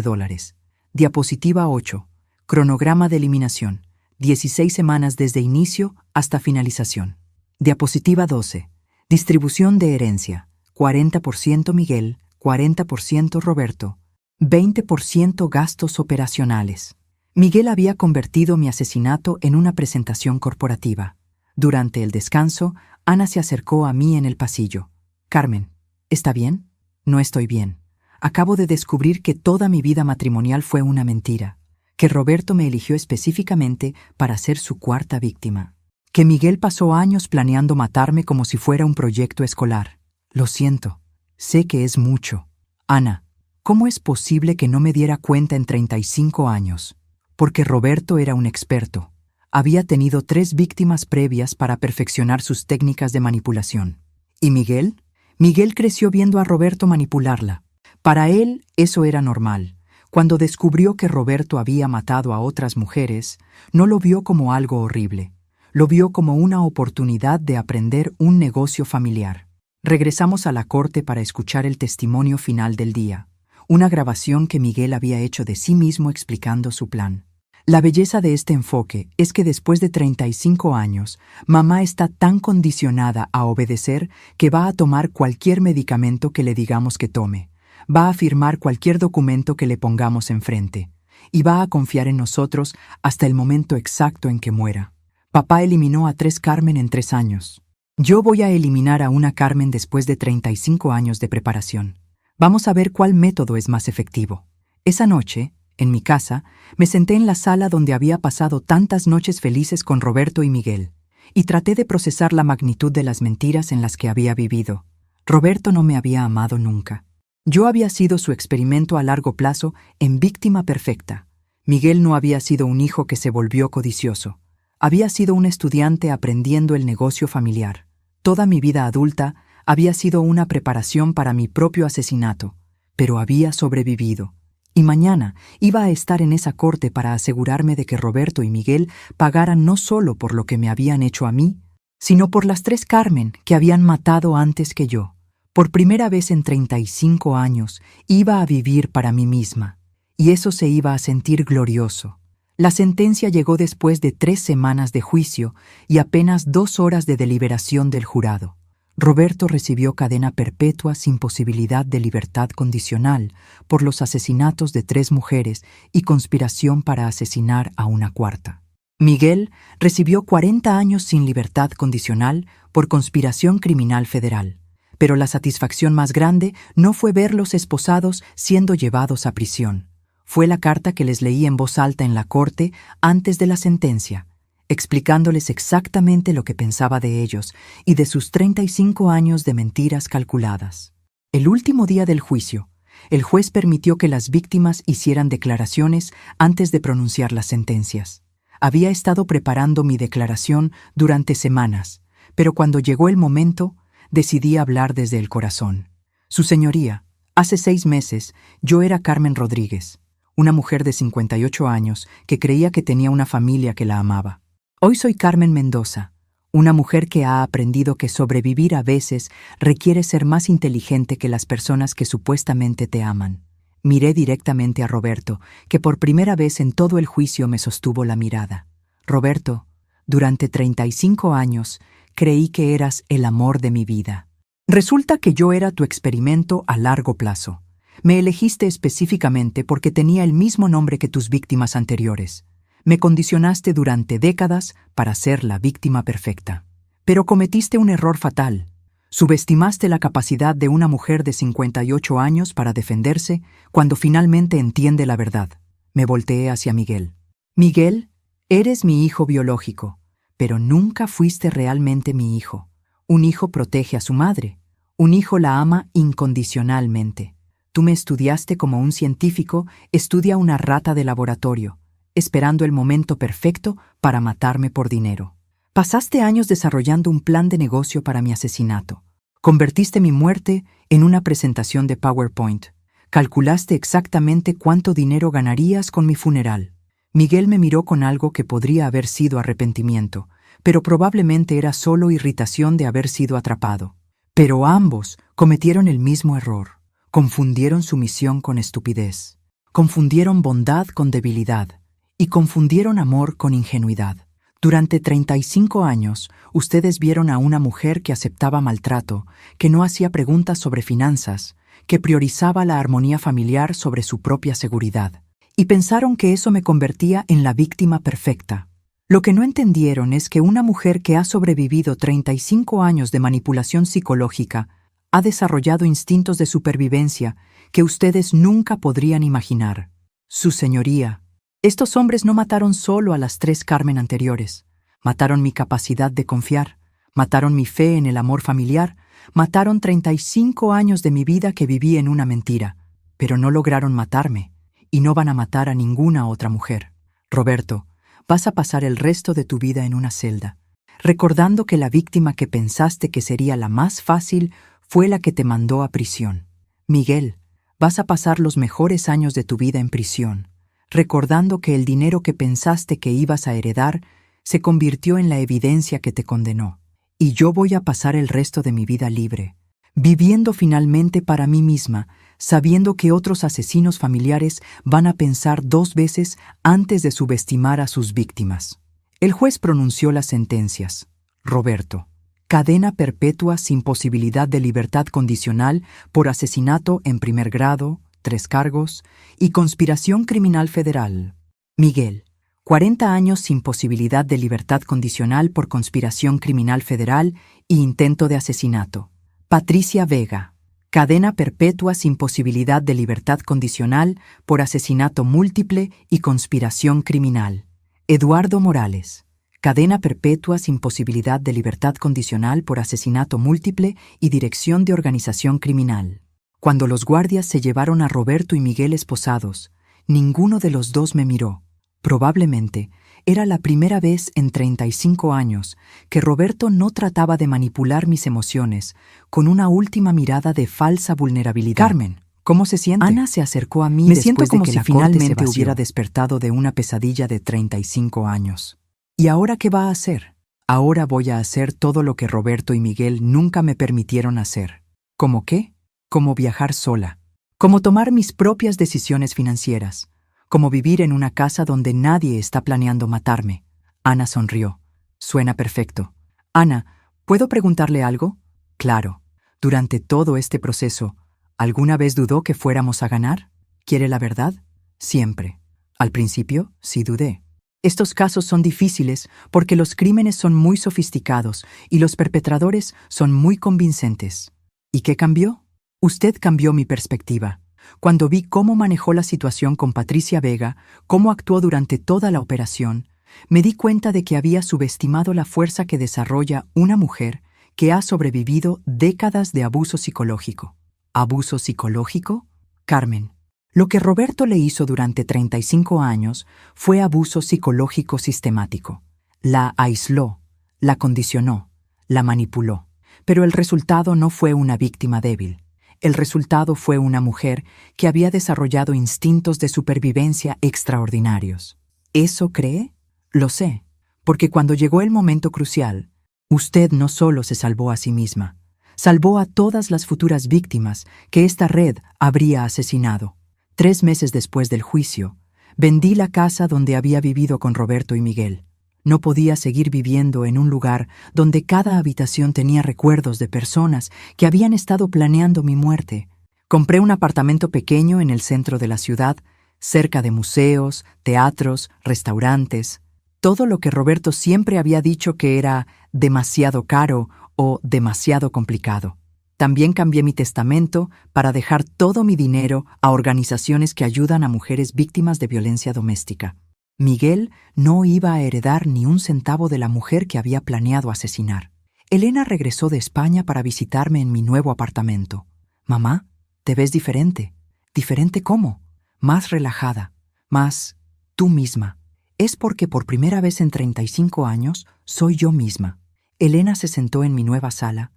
Diapositiva 8. Cronograma de eliminación. 16 semanas desde inicio hasta finalización. Diapositiva 12. Distribución de herencia. 40% Miguel, 40% Roberto, 20% gastos operacionales. Miguel había convertido mi asesinato en una presentación corporativa. Durante el descanso, Ana se acercó a mí en el pasillo. Carmen, ¿está bien? No estoy bien. Acabo de descubrir que toda mi vida matrimonial fue una mentira, que Roberto me eligió específicamente para ser su 4ª víctima, que Miguel pasó años planeando matarme como si fuera un proyecto escolar. Lo siento, sé que es mucho. Ana, ¿cómo es posible que no me diera cuenta en 35 años? Porque Roberto era un experto. Había tenido 3 víctimas previas para perfeccionar sus técnicas de manipulación. ¿Y Miguel? Miguel creció viendo a Roberto manipularla. Para él, eso era normal. Cuando descubrió que Roberto había matado a otras mujeres, no lo vio como algo horrible. Lo vio como una oportunidad de aprender un negocio familiar. Regresamos a la corte para escuchar el testimonio final del día. Una grabación que Miguel había hecho de sí mismo explicando su plan. La belleza de este enfoque es que después de 35 años, mamá está tan condicionada a obedecer que va a tomar cualquier medicamento que le digamos que tome, va a firmar cualquier documento que le pongamos enfrente, y va a confiar en nosotros hasta el momento exacto en que muera. Papá eliminó a 3 Carmen en 3 años. Yo voy a eliminar a una Carmen después de 35 años de preparación. Vamos a ver cuál método es más efectivo. Esa noche, En mi casa, me senté en la sala donde había pasado tantas noches felices con Roberto y Miguel, y traté de procesar la magnitud de las mentiras en las que había vivido. Roberto no me había amado nunca. Yo había sido su experimento a largo plazo en víctima perfecta. Miguel no había sido un hijo que se volvió codicioso. Había sido un estudiante aprendiendo el negocio familiar. Toda mi vida adulta había sido una preparación para mi propio asesinato, pero había sobrevivido. Y mañana iba a estar en esa corte para asegurarme de que Roberto y Miguel pagaran no solo por lo que me habían hecho a mí, sino por las 3 Carmen que habían matado antes que yo. Por primera vez en 35 años iba a vivir para mí misma, y eso se iba a sentir glorioso. La sentencia llegó después de 3 semanas de juicio y apenas 2 horas de deliberación del jurado. Roberto recibió cadena perpetua sin posibilidad de libertad condicional por los asesinatos de 3 mujeres y conspiración para asesinar a una cuarta. Miguel recibió 40 años sin libertad condicional por conspiración criminal federal, pero la satisfacción más grande no fue verlos esposados siendo llevados a prisión. Fue la carta que les leí en voz alta en la corte antes de la sentencia, explicándoles exactamente lo que pensaba de ellos y de sus 35 años de mentiras calculadas. El último día del juicio, el juez permitió que las víctimas hicieran declaraciones antes de pronunciar las sentencias. Había estado preparando mi declaración durante semanas, pero cuando llegó el momento, decidí hablar desde el corazón. Su señoría, hace 6 meses, yo era Carmen Rodríguez, una mujer de 58 años que creía que tenía una familia que la amaba. Hoy soy Carmen Mendoza, una mujer que ha aprendido que sobrevivir a veces requiere ser más inteligente que las personas que supuestamente te aman. Miré directamente a Roberto, que por primera vez en todo el juicio me sostuvo la mirada. Roberto, durante 35 años creí que eras el amor de mi vida. Resulta que yo era tu experimento a largo plazo. Me elegiste específicamente porque tenía el mismo nombre que tus víctimas anteriores. Me condicionaste durante décadas para ser la víctima perfecta. Pero cometiste un error fatal. Subestimaste la capacidad de una mujer de 58 años para defenderse cuando finalmente entiende la verdad. Me volteé hacia Miguel. Miguel, eres mi hijo biológico, pero nunca fuiste realmente mi hijo. Un hijo protege a su madre. Un hijo la ama incondicionalmente. Tú me estudiaste como un científico estudia una rata de laboratorio, esperando el momento perfecto para matarme por dinero. Pasaste años desarrollando un plan de negocio para mi asesinato. Convertiste mi muerte en una presentación de PowerPoint. Calculaste exactamente cuánto dinero ganarías con mi funeral. Miguel me miró con algo que podría haber sido arrepentimiento, pero probablemente era solo irritación de haber sido atrapado. Pero ambos cometieron el mismo error. Confundieron sumisión con estupidez. Confundieron bondad con debilidad. Y confundieron amor con ingenuidad. Durante 35 años, ustedes vieron a una mujer que aceptaba maltrato, que no hacía preguntas sobre finanzas, que priorizaba la armonía familiar sobre su propia seguridad. Y pensaron que eso me convertía en la víctima perfecta. Lo que no entendieron es que una mujer que ha sobrevivido 35 años de manipulación psicológica ha desarrollado instintos de supervivencia que ustedes nunca podrían imaginar. Su señoría, estos hombres no mataron solo a las 3 Carmen anteriores. Mataron mi capacidad de confiar, mataron mi fe en el amor familiar, mataron 35 años de mi vida que viví en una mentira, pero no lograron matarme, y no van a matar a ninguna otra mujer. Roberto, vas a pasar el resto de tu vida en una celda, recordando que la víctima que pensaste que sería la más fácil fue la que te mandó a prisión. Miguel, vas a pasar los mejores años de tu vida en prisión, recordando que el dinero que pensaste que ibas a heredar se convirtió en la evidencia que te condenó. Y yo voy a pasar el resto de mi vida libre, viviendo finalmente para mí misma, sabiendo que otros asesinos familiares van a pensar 2 veces antes de subestimar a sus víctimas. El juez pronunció las sentencias. Roberto, cadena perpetua sin posibilidad de libertad condicional por asesinato en primer grado, 3 cargos, y conspiración criminal federal. Miguel, 40 años sin posibilidad de libertad condicional por conspiración criminal federal y intento de asesinato. Patricia Vega, cadena perpetua sin posibilidad de libertad condicional por asesinato múltiple y conspiración criminal. Eduardo Morales, cadena perpetua sin posibilidad de libertad condicional por asesinato múltiple y dirección de organización criminal. Cuando los guardias se llevaron a Roberto y Miguel esposados, ninguno de los dos me miró. Probablemente era la primera vez en 35 años que Roberto no trataba de manipular mis emociones con una última mirada de falsa vulnerabilidad. Carmen, ¿cómo se siente? Ana se acercó a mí Me después siento como de que si la finalmente corte se hubiera hubiera despertado de una pesadilla de 35 años. ¿Y ahora qué va a hacer? Ahora voy a hacer todo lo que Roberto y Miguel nunca me permitieron hacer. ¿Cómo qué? Como viajar sola. Como tomar mis propias decisiones financieras. Como vivir en una casa donde nadie está planeando matarme. Ana sonrió. Suena perfecto. Ana, ¿puedo preguntarle algo? Claro. Durante todo este proceso, ¿alguna vez dudó que fuéramos a ganar? ¿Quiere la verdad? Siempre. Al principio, sí dudé. Estos casos son difíciles porque los crímenes son muy sofisticados y los perpetradores son muy convincentes. ¿Y qué cambió? Usted cambió mi perspectiva. Cuando vi cómo manejó la situación con Patricia Vega, cómo actuó durante toda la operación, me di cuenta de que había subestimado la fuerza que desarrolla una mujer que ha sobrevivido décadas de abuso psicológico. ¿Abuso psicológico? Carmen, lo que Roberto le hizo durante 35 años fue abuso psicológico sistemático. La aisló, la condicionó, la manipuló. Pero el resultado no fue una víctima débil. El resultado fue una mujer que había desarrollado instintos de supervivencia extraordinarios. ¿Eso cree? Lo sé, porque cuando llegó el momento crucial, usted no solo se salvó a sí misma, salvó a todas las futuras víctimas que esta red habría asesinado. 3 meses después del juicio, vendí la casa donde había vivido con Roberto y Miguel. No podía seguir viviendo en un lugar donde cada habitación tenía recuerdos de personas que habían estado planeando mi muerte. Compré un apartamento pequeño en el centro de la ciudad, cerca de museos, teatros, restaurantes. Todo lo que Roberto siempre había dicho que era demasiado caro o demasiado complicado. También cambié mi testamento para dejar todo mi dinero a organizaciones que ayudan a mujeres víctimas de violencia doméstica. Miguel no iba a heredar ni un centavo de la mujer que había planeado asesinar. Elena regresó de España para visitarme en mi nuevo apartamento. «Mamá, te ves diferente». «¿Diferente cómo?» «Más relajada, más tú misma». Es porque por primera vez en 35 años soy yo misma. Elena se sentó en mi nueva sala,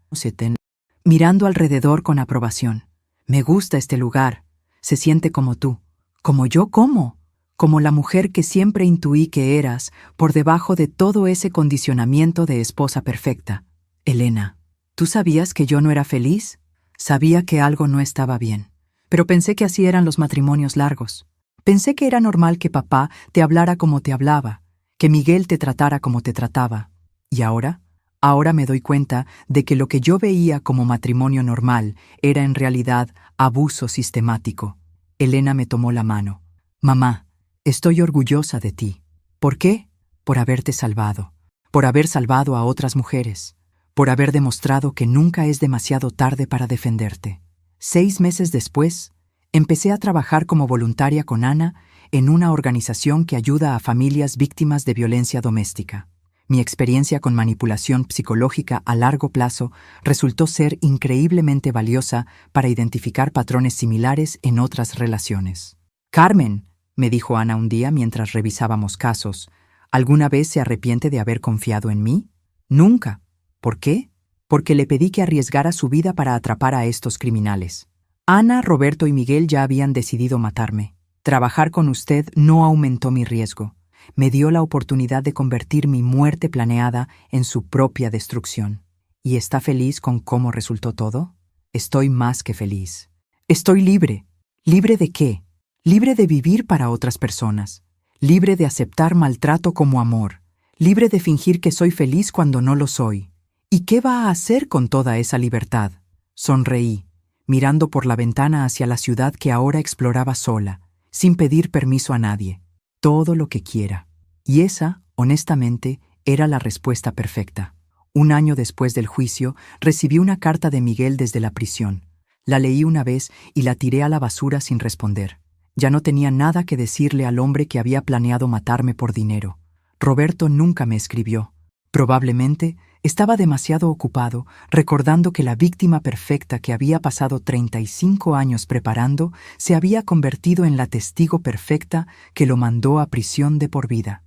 mirando alrededor con aprobación. «Me gusta este lugar. Se siente como tú». «¿Como yo cómo?» «Como la mujer que siempre intuí que eras, por debajo de todo ese condicionamiento de esposa perfecta». «Elena, ¿tú sabías que yo no era feliz?» «Sabía que algo no estaba bien. Pero pensé que así eran los matrimonios largos. Pensé que era normal que papá te hablara como te hablaba, que Miguel te tratara como te trataba. ¿Y ahora? Ahora me doy cuenta de que lo que yo veía como matrimonio normal era en realidad abuso sistemático». Elena me tomó la mano. «Mamá, estoy orgullosa de ti». «¿Por qué?» «Por haberte salvado. Por haber salvado a otras mujeres. Por haber demostrado que nunca es demasiado tarde para defenderte». 6 meses después, empecé a trabajar como voluntaria con Ana en una organización que ayuda a familias víctimas de violencia doméstica. Mi experiencia con manipulación psicológica a largo plazo resultó ser increíblemente valiosa para identificar patrones similares en otras relaciones. «Carmen», me dijo Ana un día mientras revisábamos casos, ¿alguna vez se arrepiente de haber confiado en mí? Nunca. ¿Por qué? Porque le pedí que arriesgara su vida para atrapar a estos criminales. Ana, Roberto y Miguel ya habían decidido matarme. Trabajar con usted no aumentó mi riesgo. Me dio la oportunidad de convertir mi muerte planeada en su propia destrucción. ¿Y está feliz con cómo resultó todo? Estoy más que feliz. Estoy libre. ¿Libre de qué? Libre de vivir para otras personas. Libre de aceptar maltrato como amor. Libre de fingir que soy feliz cuando no lo soy. ¿Y qué va a hacer con toda esa libertad? Sonreí, mirando por la ventana hacia la ciudad que ahora exploraba sola, sin pedir permiso a nadie. Todo lo que quiera. Y esa, honestamente, era la respuesta perfecta. 1 año después del juicio, recibí una carta de Miguel desde la prisión. La leí una vez y la tiré a la basura sin responder. Ya no tenía nada que decirle al hombre que había planeado matarme por dinero. Roberto nunca me escribió. Probablemente estaba demasiado ocupado recordando que la víctima perfecta que había pasado 35 años preparando se había convertido en la testigo perfecta que lo mandó a prisión de por vida.